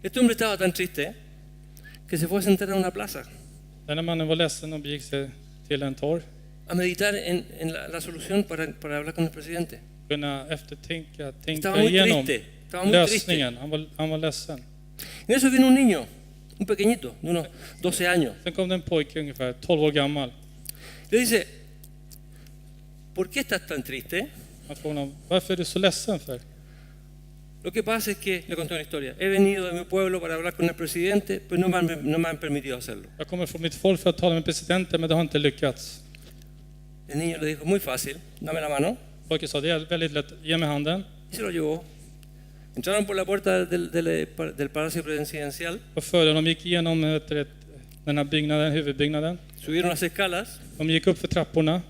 Este hombre estaba tan triste que se fue a sentar en una plaza Den här mannen var ledsen och begick sig till en torg. a meditar en la solución para hablar con el presidente. Kunna eftertänka, Estaba tänka muy igenom triste, estaba muy triste. lösningen. Han var ledsen. Y en eso vino un niño, un pequeñito, de unos 12 años. Sen kom det en pojke ungefär 12 år gammal. Le dice, ¿por qué estás tan triste? Han frågade honom, varför är du så ledsen för? Lo que pasa es que, le conté una historia, he venido de mi pueblo para hablar con el presidente, pero no me han permitido hacerlo. Jag kommer från mitt folk för att tala med presidenten, men det har inte lyckats. El niño le dijo, muy fácil, dame la mano. Pojken sa, det är väldigt lätt, ge mig handen. Y se lo llevó. Entraron por la puerta del Palacio Presidencial, Och före de gick igenom den här byggnaden, huvudbyggnaden. subieron las escalas De gick upp för trapporna.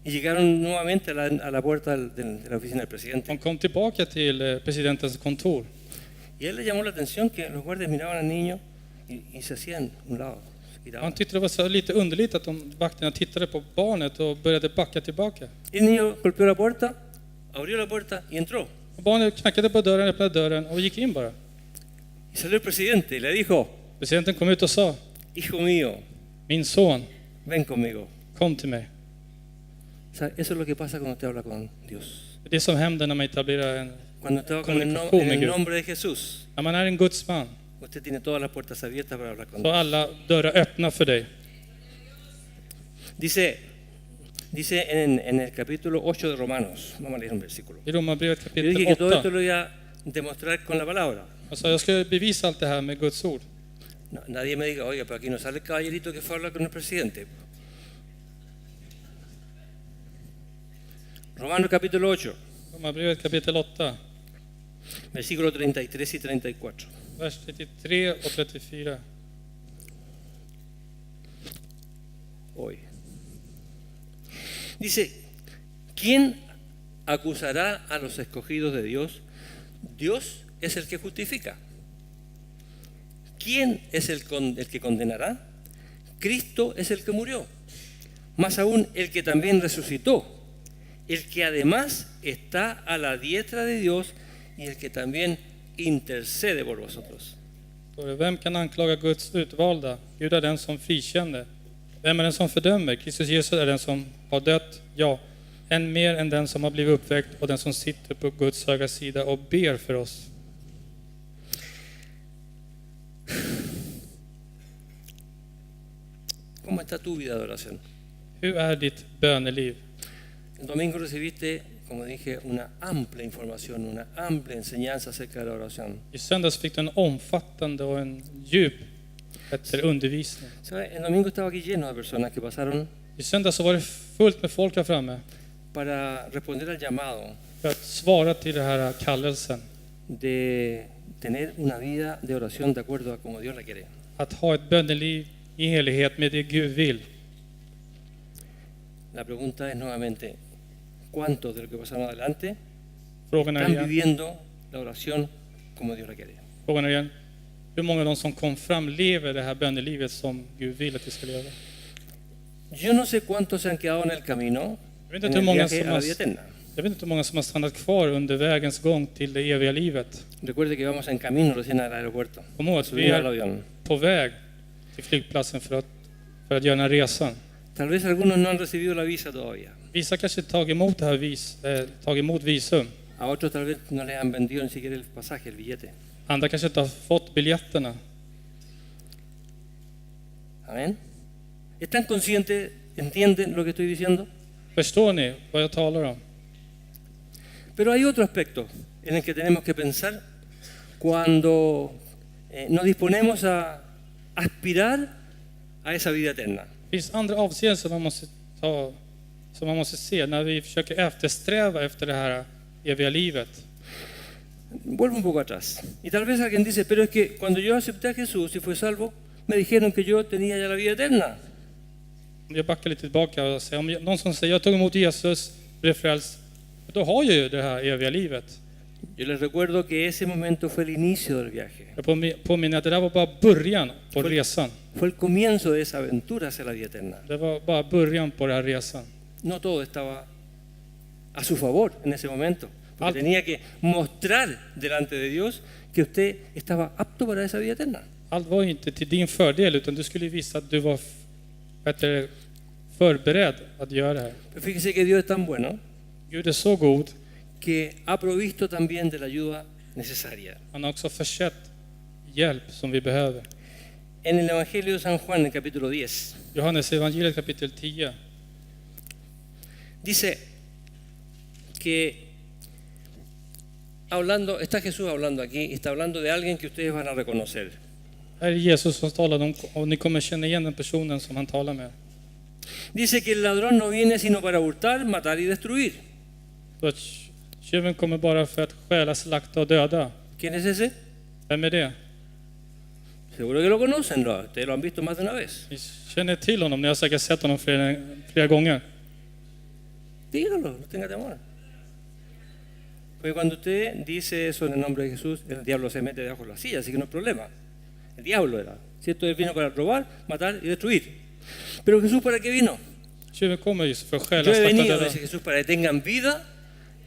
y llegaron nuevamente a la puerta de la oficina del presidente. De kom tillbaka till presidentens kontor. Y a él le llamó la atención que los guardias miraban al niño y se hacían un lado. Se Han quitaban. tyckte det var så lite underligt att de vakterna tittade på barnet och började backa tillbaka. Y el niño golpeó la puerta, abrió la puerta y entró. Och barnet knackade på dörren, öppnade dörren och gick in bara. Y salió el presidente y le dijo, Presidenten kom ut och sa, hijo mío, min son, ven conmigo. kom till mig. O sea, eso es lo que pasa cuando usted habla con Dios. Det är det som händer när man etablerar en... Cuando usted habla Comunicación en med el Gud. nombre de Jesús, När man är en Guds man, usted tiene todas las puertas abiertas para hablar con så Dios. alla dörrar öppna för dig. Dice en el capítulo 8 de Romanos, vamos a leer un versículo. I Romarbrevet Yo dije kapitel que todo esto 8. lo iba a demostrar con la palabra. Jag sa, jag ska bevisa allt det här med Guds ord. No, nadie me diga, oiga, pero aquí no sale el caballerito que fue a hablar con el presidente. Romanos capítulo 8, Romarbrevet kapitel 8, versículos 33 y 34. vers 33 och 34. Hoy. Dice, ¿quién acusará a los escogidos de Dios? Dios es el que justifica. ¿Quién es el que condenará? Cristo es el que murió. Más aún, el que también resucitó. El que además está a la diestra de Dios y el que también intercede por vosotros. Vem kan anklaga Guds utvalda? Gud är den som frikänner. Vem är den som fördömer? Kristus Jesus är den som har dött, ja, än mer än den som har blivit uppväckt och den som sitter på Guds högra sida och ber för oss. ¿Cómo está tu vida de oración? Hur är ditt böneliv? El domingo recibiste, como dije, una amplia información, una amplia enseñanza acerca de la oración. I söndags fick du en omfattande och en djup undervisning. ¿Sabe? El domingo estaba aquí lleno de personas que pasaron I söndags så var det fullt med folk här framme para responder al llamado för att svara till den här kallelsen. de tener una vida de oración de acuerdo a como Dios la quiere. Att ha ett böneliv i helighet med det Gud vill. La pregunta es nuevamente, ¿cuántos de los que pasaron adelante Frågan är están igen, viviendo la oración como Dios la quiere? frågan är igen, hur många av de som kom fram lever det här bönelivet som Gud vill att vi ska leva? Yo no sé cuántos se han quedado en el camino Jag vet en inte hur el många viaje som a la vida har eterna. Jag vet inte hur många som har stannat kvar under vägens gång till det eviga livet. Recuerde que vamos en camino recién al aeropuerto. Kom ihåg att vi Subimos al är avión. på väg till flygplatsen för att göra den här resan. Tal vez algunos no han recibido la visa todavía. Vissa kanske tagit emot det här tagit emot visum. A otros tal vez no les han vendido ni siquiera el pasaje, el billete. Andra kanske inte har fått biljetterna. Amén. ¿Están conscientes? ¿Entienden lo que estoy diciendo? Förstår ni vad jag talar om? Pero hay otro aspecto en el que tenemos que pensar cuando nos disponemos a aspirar a esa vida eterna. Det finns andra avseenden som man måste se när vi försöker eftersträva efter det här eviga livet. Vuelvo un poco atrás. Y tal vez alguien dice, pero es que cuando yo acepté a Jesús y fui salvo, me dijeron que yo tenía ya la vida eterna. Om jag backar lite tillbaka och säger, om någon som säger jag tog emot Jesus, blev frälst, då har jag ju det här eviga livet. Yo les recuerdo que ese momento fue el inicio del viaje. Jag påminner att det där var bara början på resan. Fue el comienzo de esa aventura hacia la vida eterna. Det var bara början på den här resan. No todo estaba a su favor en ese momento. Porque tenía que mostrar delante de Dios que usted estaba apto para esa vida eterna. Allt var inte till din fördel, utan du skulle visa att du var förberedd att göra det här. Pero fíjese que Dios es tan bueno Gud är så god. que ha provisto también de la ayuda necesaria. Han har också försett hjälp som vi behöver. En el Evangelio de San Juan, en el capítulo 10, Johannes evangeliet kapitel 10. dice que está Jesús hablando aquí, y está hablando de alguien que ustedes van a reconocer. Här är Jesus som talar om, och ni kommer känna igen den personen som han talar med. Dice que el ladrón no viene sino para hurtar, matar y destruir. Så att tjuven kommer bara för att stjäla, slakta och döda. ¿Quién es ese? Vem är det? Seguro que lo conocen, ¿no? Ustedes lo han visto más de una vez. Ni känner till honom, ni har säkert sett honom flera gånger. Dígalo, no tenga temor. Porque cuando usted dice eso en el nombre de Jesús, el diablo se mete debajo de la silla, así que no hay problema. El diablo era, ¿cierto? Él vino para robar, matar y destruir. Pero Jesús, ¿para qué vino? Tjuven kommer just för att stjäla, Yo he slakta och venido, döda. dice Jesús, para que tengan vida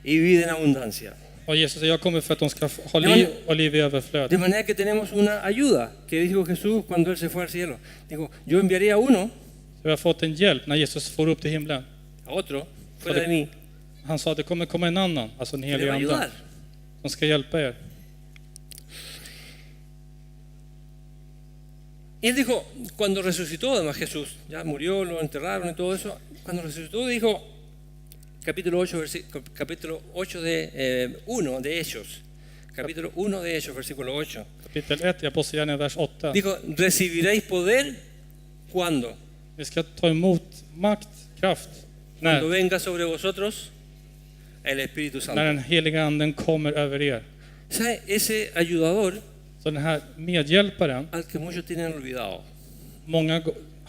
y vida en abundancia. Och Jesus säger, jag kommer för att de ska ha liv och liv i överflöd. De manera que tenemos una ayuda que dijo Jesús cuando Él se fue al cielo. Dijo, yo enviaré a uno, Så vi har fått en hjälp när Jesus får upp till himlen. a otro, fuera de mí, Han sa att det kommer komma en annan, alltså en que le helig va a ande, ayudar. som ska hjälpa er. Y Él dijo, cuando resucitó además Jesús, ya murió, lo enterraron y todo eso, cuando resucitó dijo, capítulo 8 de 1 de Hechos, capítulo 1 de Hechos, versículo 8, Kapitel 1 i Apostlagärningarna, vers 8. dijo, recibiréis poder, ¿cuándo? Ni ska ta emot makt, kraft, Cuando när venga sobre vosotros el Espíritu Santo. den heliga anden kommer över er. ¿Sabe? Ese ayudador Så den här medhjälparen, al que muchos tienen olvidado.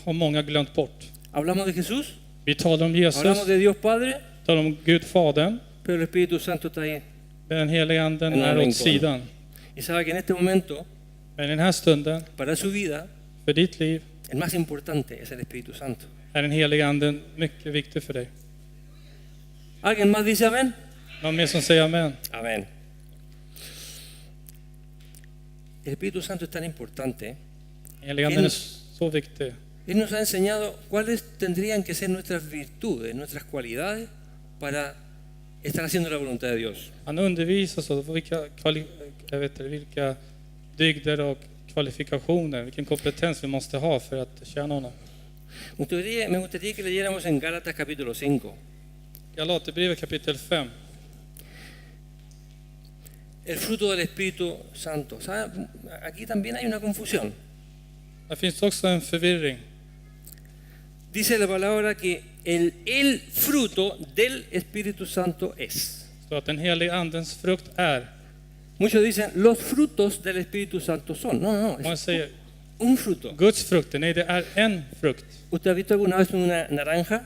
har många glömt bort. Hablamos de Jesús, Vi talar om Jesus, hablamos de Dios Padre, talar om Gud Fadern, pero el Espíritu Santo está ahí. men den heliga anden En är rincón. åt sidan. Y sabe que en este momento, Men i den här stunden, para su vida, för ditt liv, el más importante es el Espíritu Santo. är den heliga anden mycket viktig för dig. ¿Alguien más dice amén? Någon mer som säger amen? Amén. El Espíritu Santo es tan importante. Den heliga anden är så viktig. Él nos ha enseñado cuáles tendrían que ser nuestras virtudes, nuestras cualidades para estar haciendo la voluntad de Dios. Han undervisar oss om vilka dygder och kvalifikationer, vilken kompetens vi måste ha för att tjäna honom. Me gustaría que leyéramos en Gálatas capítulo 5. Galaterbrevet kapitel 5. El fruto del Espíritu Santo. ¿Sabe? Aquí también hay una confusión. Här finns också en förvirring. Dice la palabra que el fruto del Espíritu Santo es. Så att den heliga andens frukt är. Muchos dicen, los frutos del Espíritu Santo son. No, Man es säger un fruto. Guds frukter. Nej, det är en frukt. ¿Usted ha visto alguna vez una naranja?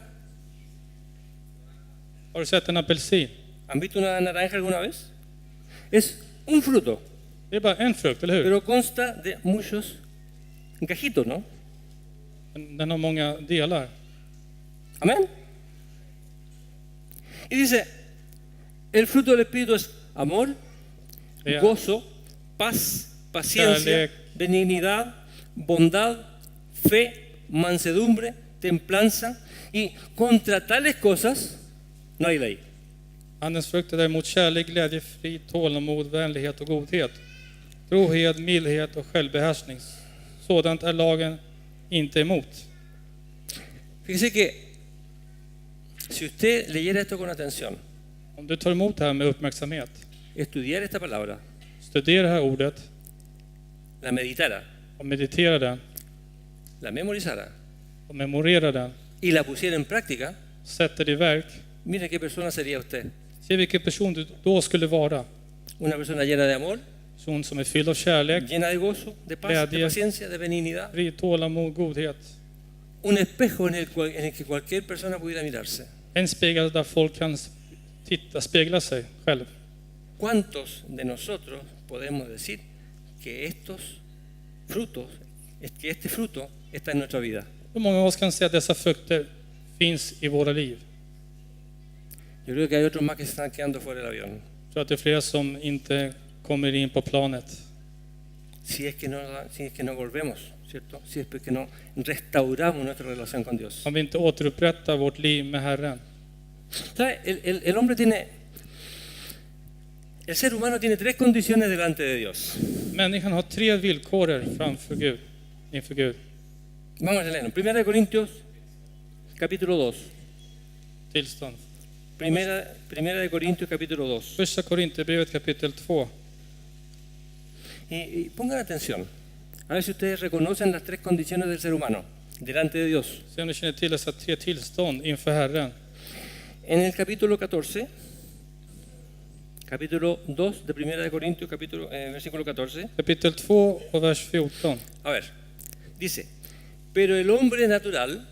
Har du sett en apelsin? ¿Han visto una naranja alguna vez? Es un fruto, Det är bara en frukt, eller hur? pero consta de muchos gajitos, ¿no? Den har många delar. Amén. Y dice, El fruto del Espíritu es amor, det är gozo, paz, paciencia, Kärlek. benignidad, bondad, fe, mansedumbre, templanza. Y contra tales cosas no hay ley. Andens frukter är däremot kärlek, glädje, frid, tålamod, vänlighet och godhet. Trohet, mildhet och självbehärskning. Sådant är lagen inte emot. Fíjese que si usted leyera esto con atención, Om du tar emot det här med uppmärksamhet, estudiara esta palabra, studera det här ordet la meditara, och meditera den la memorizara och memorera den, y la pusiera en práctica, sätter det i verk, mire qué persona sería usted. se vilken person du då skulle vara. Una persona llena de amor, Person som är fylld av kärlek, llena de gozo, de paz, de Glädje. paciencia, de benignidad. frid, tålamod, godhet. Un espejo en el que cualquier persona pudiera mirarse. En spegel där folk kan spegla sig själv. ¿Cuántos de nosotros podemos decir que estos frutos, que este fruto está en nuestra vida? Hur många av oss kan säga att dessa frukter finns i våra liv? Yo creo que hay otros más que se están quedando fuera del avión. Jag tror att det är flera som inte kommer in på planet. Si es que no volvemos, ¿cierto? Si es que no restauramos nuestra relación con Dios. Om vi inte återupprättar vårt liv med Herren. ¿Sabe? El hombre tiene, el ser humano tiene tres condiciones delante de Dios. Människan har tre villkor framför Gud, inför Gud. Vamos a leerlo. Primera de Corintios, capítulo 2. Tillstånd. Primera de Corintios, capítulo 2. Första Korinthierbrevet kapitel 2. Y pongan atención. A ver si ustedes reconocen las tres condiciones del ser humano delante de Dios. Se om ni känner till dessa tre tillstånd inför Herren. En el capítulo 14, capítulo 2 de Primera de Corintios, versículo 14. Kapitel 2 och vers 14. A ver, dice, pero el hombre natural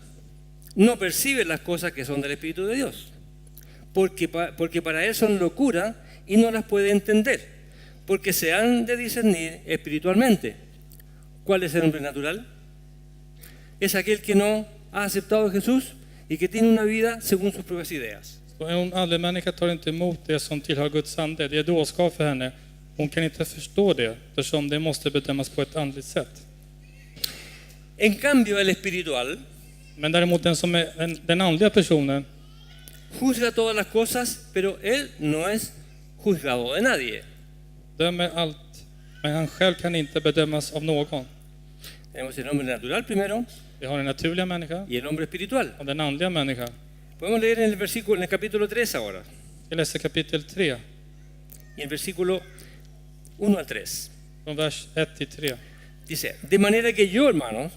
no percibe las cosas que son del Espíritu de Dios, porque para él son locura y no las puede entender, porque se han de discernir espiritualmente. ¿Cuál es el hombre natural? Es aquel que no ha aceptado a Jesús y que tiene una vida según sus propias ideas. Så en andlig människa tar inte emot det som tillhör Guds ande. Det är dårskap för henne. Hon kan inte förstå det, eftersom det måste bedömas på ett andligt sätt. En cambio, el espiritual Men däremot den andliga personen juzga todas las cosas, pero él no es juzgado de nadie. dömer allt, men han själv kan inte bedömas av någon. Tenemos el hombre natural primero Vi har den naturliga människan y el hombre espiritual. och den andliga människan. Podemos leer en el capítulo 3 ahora, Jag läser kapitel 3, y el versículo 1 al 3. från vers 1 till 3. Dice, de manera que yo, hermanos,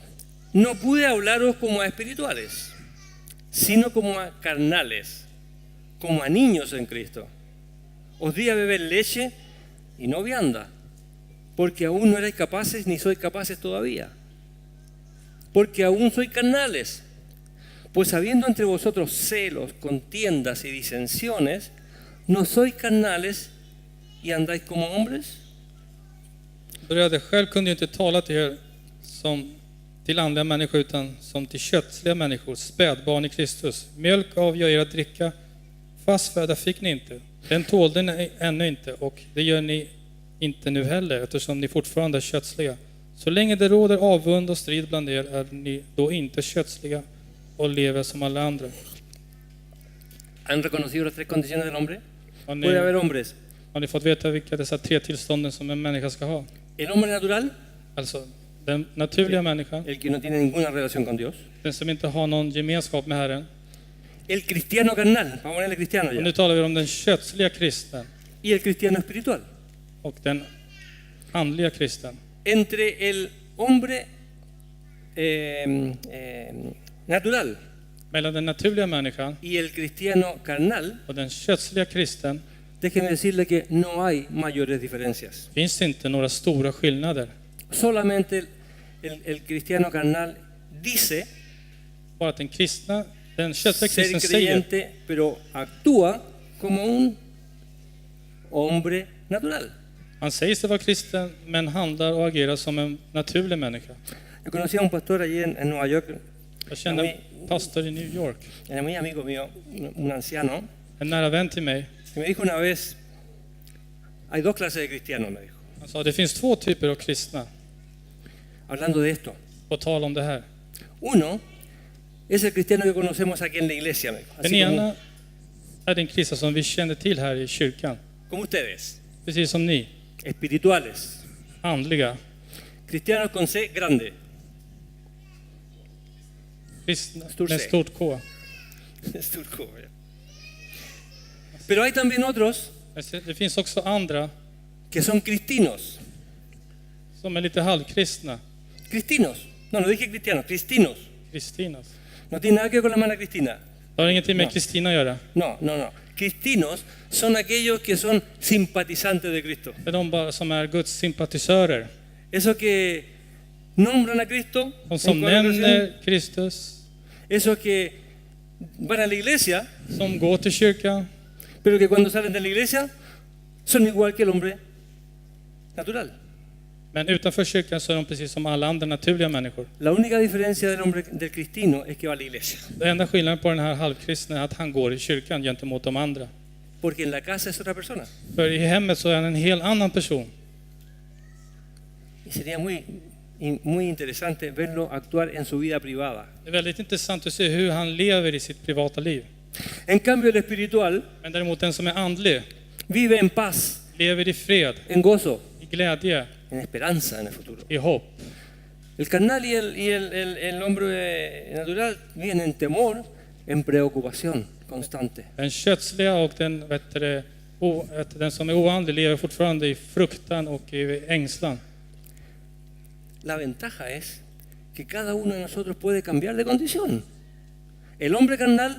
no pude hablaros como a espirituales, sino como a carnales, como a niños en Cristo. Os di a beber leche y no vianda, porque aún no erais capaces ni sois capaces todavía, porque aún sois carnales. Pues habiendo entre vosotros celos, contiendas y disensiones, ¿no sois carnales y andáis como hombres? Bröder, själv kunde jag inte tala till er som till andliga människor utan som till kötsliga människor, spädbarn i Kristus. Mjölk avgör er att dricka, fast föda fick ni inte. Den tålde ni ännu inte och det gör ni inte nu heller eftersom ni fortfarande är kötsliga. Så länge det råder avund och strid bland er är ni då inte kötsliga och lever som alla andra. ¿Han reconocido las tres condiciones del hombre? Har Puede haber ni, hombres. har ni fått veta vilka dessa tre tillstånden som en människa ska ha? El hombre natural, Alltså den naturliga människan, el que no tiene ninguna relación con Dios. den som inte har någon gemenskap med Herren. El cristiano carnal, vamos a ponerle cristiano Och ya. nu talar vi om den kötsliga kristen Y el cristiano espiritual. och den andliga kristen. Entre el hombre natural Mellan den naturliga människan y el cristiano carnal, och den kötsliga kristen déjeme decirle que no hay mayores diferencias. finns det inte några stora skillnader. Solamente el cristiano carnal dice Bara att den kötsliga ser kristen säger creyente, pero actúa como un hombre natural. han säger sig vara kristen men handlar och agerar som en naturlig människa. Yo conocí a un pastor allí en Nueva York, Jag kände en pastor i New York, era muy amigo mío, un anciano, en nära vän till mig. Y me dijo una vez, hay dos clases de cristianos, me dijo, Han sa det finns två typer av kristna, hablando de esto. på tal om det här. Uno es el cristiano que conocemos aquí en la iglesia, me dijo, Den así ena är den kristna som vi känner till här i kyrkan. como ustedes, Precis som ni, espirituales, andliga, cristianos con C grande. kristna Stor med C. stort K. Es turco, ya. Pero hay también otros Men det finns också andra que son cristinos. som är lite halvkristna, Cristinos. No, no dije cristianos, cristinos. kristinas. No tiene nada que ver con la hermana Cristina. Det har ingenting med No. Kristina att göra. No, no, no. Cristinos son aquellos que son simpatizantes de Cristo. Det är de bara som är Guds sympatisörer. Esos que nombran a Cristo, De som en cualquier ocasión. nämner Kristus, Esos que van a la iglesia, som går till kyrkan, pero que cuando salen de la iglesia son igual que el hombre natural. men utanför kyrkan så är de precis som alla andra naturliga människor. La única diferencia del hombre del cristino es que va a la iglesia, Det enda skillnaden på den här halvkristna är att han går i kyrkan gentemot de andra. porque en la casa es otra persona. För i hemmet så är han en helt annan person. Y sería muy interesante verlo actuar en su vida privada. Det är väldigt intressant att se hur han lever i sitt privata liv. En cambio, el espiritual Men däremot den som är andlig vive en paz, lever i fred, en gozo, i glädje, en esperanza en el futuro. i hopp. El carnal y el hombre natural viven en temor, en preocupación constante. Den kötsliga och den som är oandlig lever fortfarande i fruktan och i ängslan. La ventaja es que cada uno de nosotros puede cambiar de condición. El hombre carnal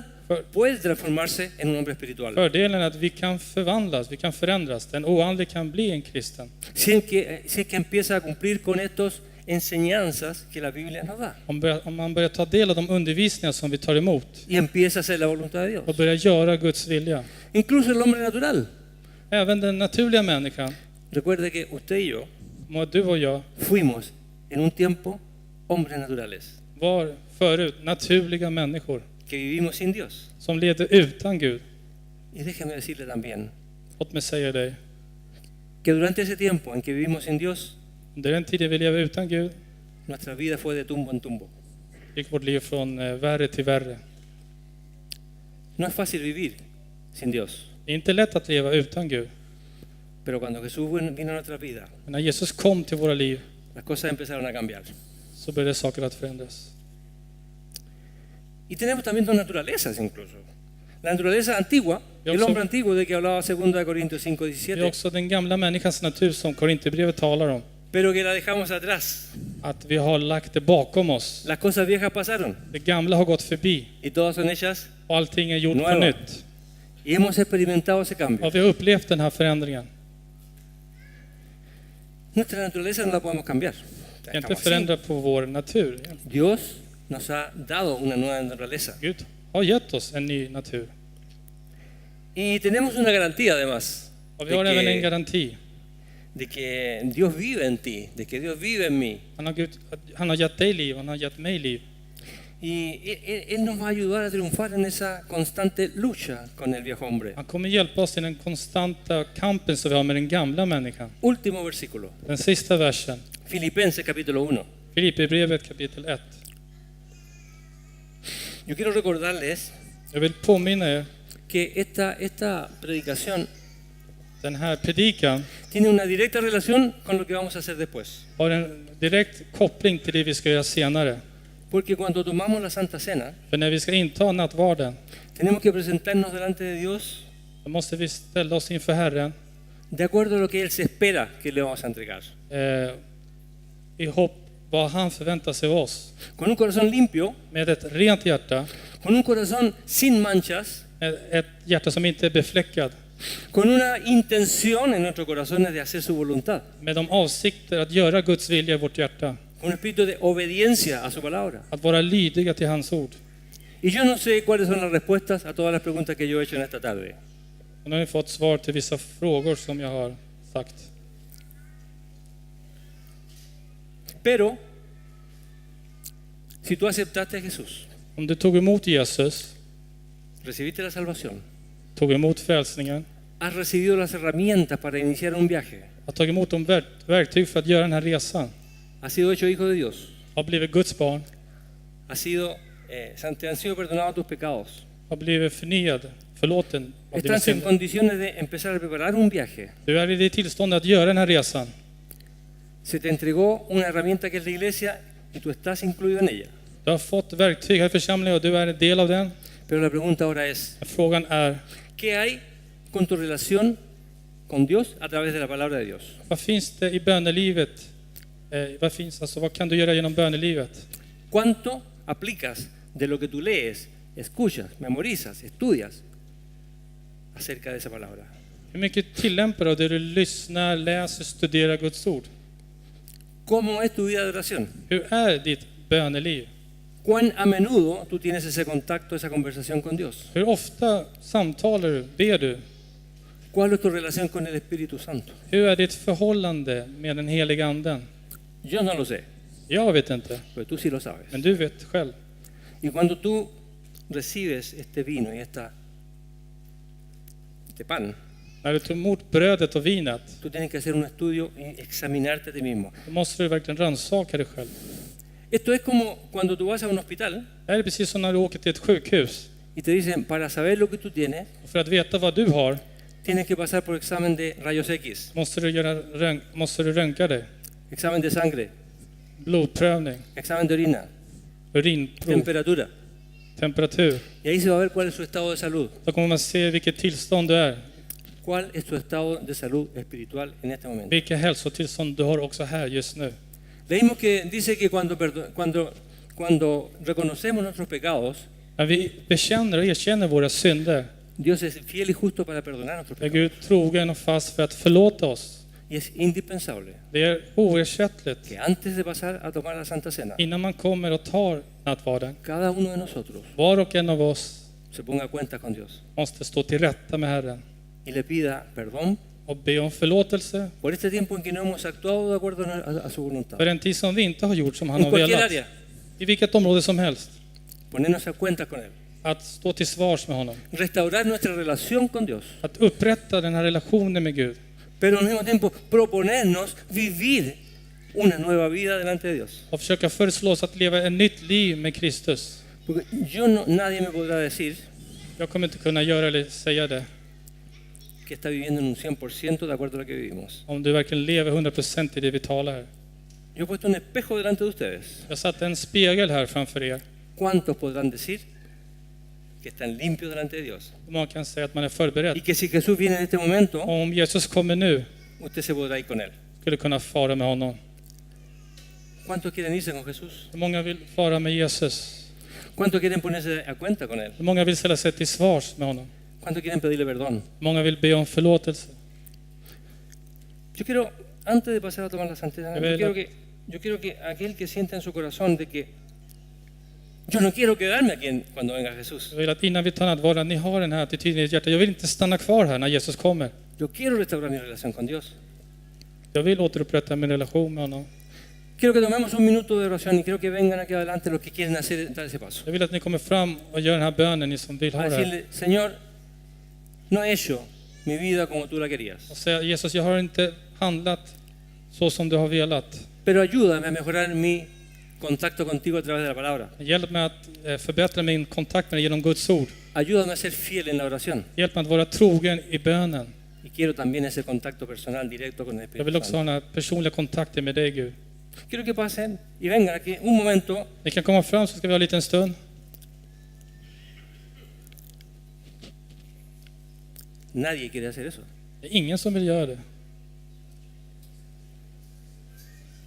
puede transformarse en un hombre espiritual. Fördelen är att vi kan förvandlas, vi kan förändras. Den oandlig kan bli en kristen. Si es que empieza a cumplir con estas enseñanzas que la Biblia nos da Om man börjar ta del av de undervisningar som vi tar emot y empieza a hacer la voluntad de Dios. och börjar göra Guds vilja. Incluso el hombre natural. Även den naturliga människan, Recuerde que usted y yo du och jag, fuimos en un tiempo hombres naturales var förut naturliga människor que vivimos sin Dios. som levde utan Gud. Y déjeme decirle también Låt mig säga dig, que durante ese tiempo en que vivimos sin Dios, under den tiden vi lever utan Gud nuestra vida fue de tumbo en tumbo. gick vårt liv från värre till värre. No es fácil vivir sin Dios, Det är inte lätt att leva utan Gud. pero cuando Jesús vino a nuestra vida, Men när Jesus kom till våra liv las cosas empezaron a cambiar. så började saker att förändras. Y tenemos también dos naturalezas incluso. La naturaleza antigua, Yo el so- hombre antiguo de que hablaba 2 Corintios Det är 5:17, också den gamla människans natur som Korinthierbrevet talar om. pero que la dejamos atrás. Att vi har lagt det bakom oss. Las cosas viejas pasaron Det gamla har gått förbi y todas son hechas och allting är gjort på Nueva. nytt. y hemos experimentado ese cambio. Och vi har upplevt den här förändringen. Nuestra naturaleza no la podemos cambiar. Det är inte Estamos así. förändrat på vår natur. Dios nos ha dado una nueva naturaleza. Gud har gett oss en ny natur. Y tenemos una garantía además Och vi har även en de garanti. que Dios vive en ti, de que Dios vive en mí. Han har gett dig liv, han har gett mig liv. Y Él nos va a ayudar a triunfar en esa constante lucha con el viejo hombre. Han kommer hjälpa oss i den konstanta kampen som vi har med den gamla människan. Último versículo, Den sista versen, Filipenses capítulo 1. Filipperbrevet kapitel 1. Yo quiero recordarles Jag vill påminna er, que esta predicación den här predikan tiene una directa relación con lo que vamos a hacer después. har en direkt koppling till det vi ska göra senare. Porque cuando tomamos la Santa Cena, För när vi ska inta nattvarden, tenemos que presentarnos delante de Dios då måste vi ställa oss inför Herren de acuerdo a lo que Él se espera que le vamos a entregar. i hopp vad han förväntar sig av oss. Con un corazón limpio, Med ett rent hjärta, con un corazón sin manchas, ett hjärta som inte är befläckad, con una intención en nuestro corazón de hacer su voluntad, med de avsikter att göra Guds vilja i vårt hjärta, con un espíritu de obediencia a su palabra. att vara lydiga till hans ord. Y yo no sé cuáles son las respuestas a todas las preguntas que yo he hecho en esta tarde. Och nu har ni fått svar till vissa frågor som jag har sagt. Pero, si tú aceptaste a Jesús, Om du tog emot Jesus, recibiste la salvación, tog emot frälsningen, has recibido las herramientas para iniciar un viaje. har tagit emot de verktyg för att göra den här resan. Has sido hecho hijo de Dios. Har blivit Guds barn. Te han sido perdonados tus pecados. Har blivit förnyad, förlåten av dina Estás en synder. condiciones de empezar a preparar un viaje. Du är i det tillståndet att göra den här resan. Se te entregó una herramienta que es la iglesia y tú estás incluido en ella. Du har fått verktyg här i församlingen och du är en del av den. Pero la pregunta ahora es, Frågan är, ¿qué hay con tu relación con Dios a través de la palabra de Dios? vad finns det i bönelivet? Vad kan du göra genom bönelivet? ¿Cuánto aplicas de lo que tú lees, escuchas, memorizas, estudias acerca de esa palabra? Hur mycket tillämpar du det du lyssnar, läser, studerar Guds ord? ¿Cómo es tu vida de oración? Hur är ditt böneliv? ¿Cuán a menudo tú tienes ese contacto, esa conversación con Dios? Hur ofta samtalar du, ber du? ¿Cuál es tu relación con el Espíritu Santo? Hur är ditt förhållande med den heliga anden? Yo no lo sé, Jag vet inte, pero tú sí lo sabes. men du vet själv. Y cuando tú recibes este vino y este pan, När du tar emot brödet och vinet, tú tienes que hacer un estudio y examinarte a ti mismo. då måste du verkligen rannsaka dig själv. Esto es como cuando tú vas a un hospital Det här är precis som när du åker till ett sjukhus. y te dicen, para saber lo que tú tienes, Och för att veta vad du har, tienes que pasar por examen de rayos X, måste du röntga dig. examen de sangre, Blodprövning, examen de orina, urinprov, temperatura. temperatur. Y ahí se va a ver cuál es su estado de salud. Då kommer man se vilket tillstånd du är. ¿Cuál es tu estado de salud espiritual en este momento? Vilka hälsotillstånd du har också här just nu. Leímos que dice que cuando reconocemos nuestros pecados, När vi bekänner och erkänner våra synder Dios es fiel y justo para perdonar nuestros är pecados. Gud trogen och fast för att förlåta oss. Y es indispensable Det är oersättligt. que antes de pasar a tomar la Santa Cena, Innan man kommer och tar nattvarden, cada uno de nosotros var och en av oss se ponga a cuenta con Dios måste stå till rätta med Herren y le pida perdón och be om förlåtelse por este tiempo en que no hemos actuado de acuerdo a su voluntad. för en tid som vi inte har gjort som han En har cualquier velat. área, I vilket område som helst. ponernos a cuenta con Él. Att stå till svars med honom. Restaurar nuestra relación con Dios. Att upprätta den här relationen med Gud. Pero al mismo tiempo proponernos vivir una nueva vida delante de Dios. Och försöka föreslå oss att leva ett nytt liv med Kristus. Porque nadie me podrá decir Jag kommer inte kunna göra eller säga det. que está viviendo en un 100% de acuerdo a lo que vivimos. Om du verkligen lever 100% i det vi talar här. Yo he puesto un espejo delante de ustedes. Jag satte en spegel här framför er. ¿Cuántos podrán decir que están limpios delante de Dios? Man kan säga att man är Y förberedd. que si Jesús viene en este momento, Och om Jesus kommer nu, usted se podrá ir con Él. skulle kunna fara med honom. ¿Cuántos quieren irse con Jesús? Hur många vill fara med Jesus? ¿Cuántos quieren ponerse a cuenta con Él? Hur många vill ställa sig till svars med honom? ¿Cuántos quieren pedirle perdón? Hur många vill be om förlåtelse? Yo quiero, antes de pasar a tomar la Santa Cena, yo quiero que aquel que sienta en su corazón de que yo no quiero quedarme aquí cuando venga Jesús. Jag vill att innan vi tar nattvarden, ni har den här attityden i ert hjärta. Jag vill inte stanna kvar här när Jesus kommer. Yo quiero restaurar mi relación con Dios. Jag vill återupprätta min relation med honom. Quiero que tomemos un minuto de oración y quiero que vengan aquí adelante los que quieren dar ese paso. Jag vill att ni kommer fram och gör den här bönen, ni som vill ha A det här. decirle, Señor, no he hecho mi vida como tú la querías, Och säga, Jesus, jag har inte handlat så som du har velat. pero ayúdame a mejorar mi contacto contigo a través de la palabra. Hjälp mig att förbättra min kontakt med dig genom Guds ord. Ayúdame a ser fiel en la oración. Hjälp mig att vara trogen i bönen. Y quiero también ese contacto personal directo con el Jag vill Espíritu också ha Santo. den här personliga kontakten med dig, Gud. Quiero que pasen y vengan aquí un momento. Ni kan komma fram så ska vi ha en liten stund. Nadie quiere hacer eso. Det är ingen som vill göra det.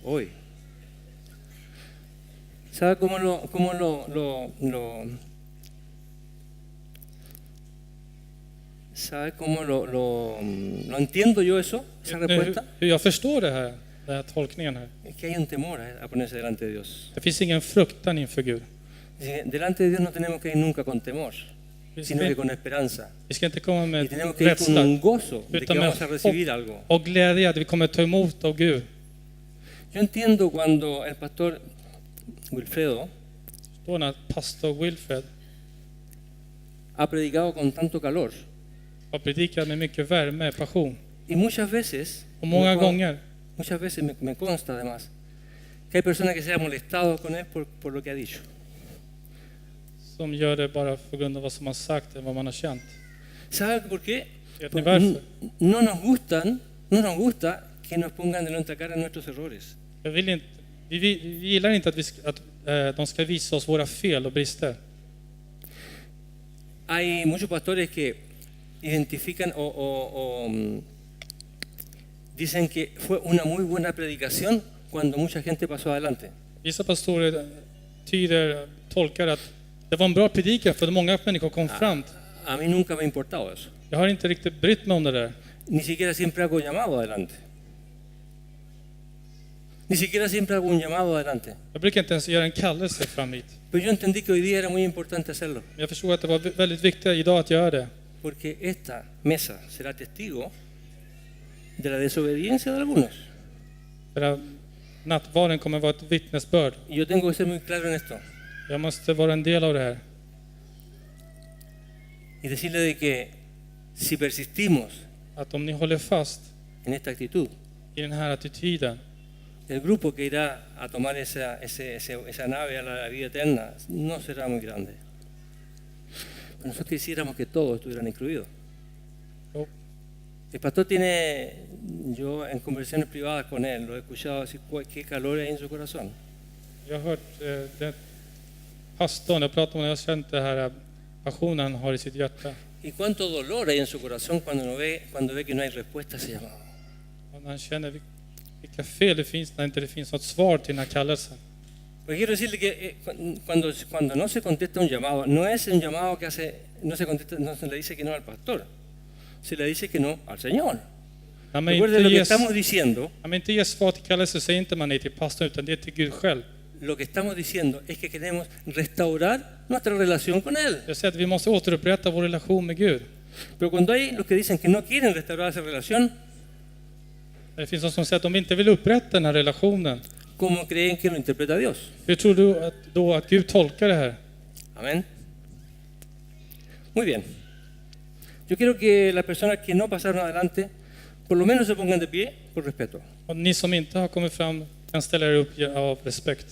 Hoy. ¿Sabe cómo ¿sabe cómo lo entiendo yo eso? Esa respuesta. Hur jag förstår det här, den här tolkningen här. Es que hay un temor a ponerse delante de Dios. Det finns ingen fruktan inför Gud. Delante de Dios no tenemos que ir nunca con temor, Vi sino que ska, con esperanza. vi ska inte komma Y med tenemos que ir con un rädsla, gozo de que utan vamos a med recibir algo. hopp och glädje att vi kommer ta emot av Gud. Yo entiendo cuando el pastor Wilfredo Då när pastor Wilfred ha predicado con tanto calor, har predikat med mycket värme, passion. Y muchas veces, Och många gånger muchas veces me consta además, que hay personas que se han molestado con él por lo que ha dicho. som gör det bara på grund av vad som har sagt eller vad man har känt. ¿Saben por qué? Vet ni varför? No nos gusta que nos pongan de nuestra cara nuestros errores. Vi gillar inte att de ska visa oss våra fel och brister. Hay muchos pastores que identifican dicen que fue una muy buena predicación cuando mucha gente pasó adelante. Vissa pastorer tolkar att det var en bra predikan för att många människor kom fram. A mí nunca me ha importado eso. Jag har inte riktigt brytt mig om det där. Ni siquiera siempre hago llamado adelante. Ni siquiera siempre hago un llamado adelante. Jag brukar inte ens göra en kallelse fram hit. Pero yo entendí que hoy día era muy importante hacerlo. Men jag förstod att det var väldigt viktigt idag att göra det. Porque esta mesa será testigo de la desobediencia de algunos. För att nattvarden kommer att vara ett vittnesbörd. Y yo tengo que ser muy claro en esto. Jag måste vara en del av det här. Y decirle de que si persistimos Att om ni håller fast en esta actitud, i den här attityden, el grupo que irá a tomar esa nave a la vida eterna no será muy grande. Pero nosotros quisiéramos que todos estuvieran incluidos. jo, El pastor tiene, yo en conversaciones privadas con él, lo he escuchado decir qué calor hay en su corazón. jag har hört pastorn, jag pratar om det, jag har känt det här passionen han har i sitt hjärta. Y cuánto dolor hay en su corazón cuando ve que no hay respuesta a ese llamado. Och han känner vilka fel det finns när inte det finns något svar till den här kallelsen. Porque quiero decirle que cuando no se contesta un llamado, no es un llamado que no se le dice que no al pastor, se le dice que no al Señor. När man Recuerden lo que estamos diciendo, inte ger svar till kallelsen säger inte man nej till pastorn utan det är till Gud själv. lo que estamos diciendo es que queremos restaurar nuestra relación con Él. Jag säger att vi måste återupprätta vår relation med Gud. Pero cuando hay los que dicen que no quieren restaurar esa relación, Det finns de som säger att de inte vill upprätta den här relationen. ¿cómo creen que lo interpreta Dios? Hur tror du då att Gud tolkar det här? Amén. Muy bien. Yo quiero que las personas que no pasaron adelante, por lo menos se pongan de pie por respeto. Och ni som inte har kommit fram kan ställa er upp av respekt.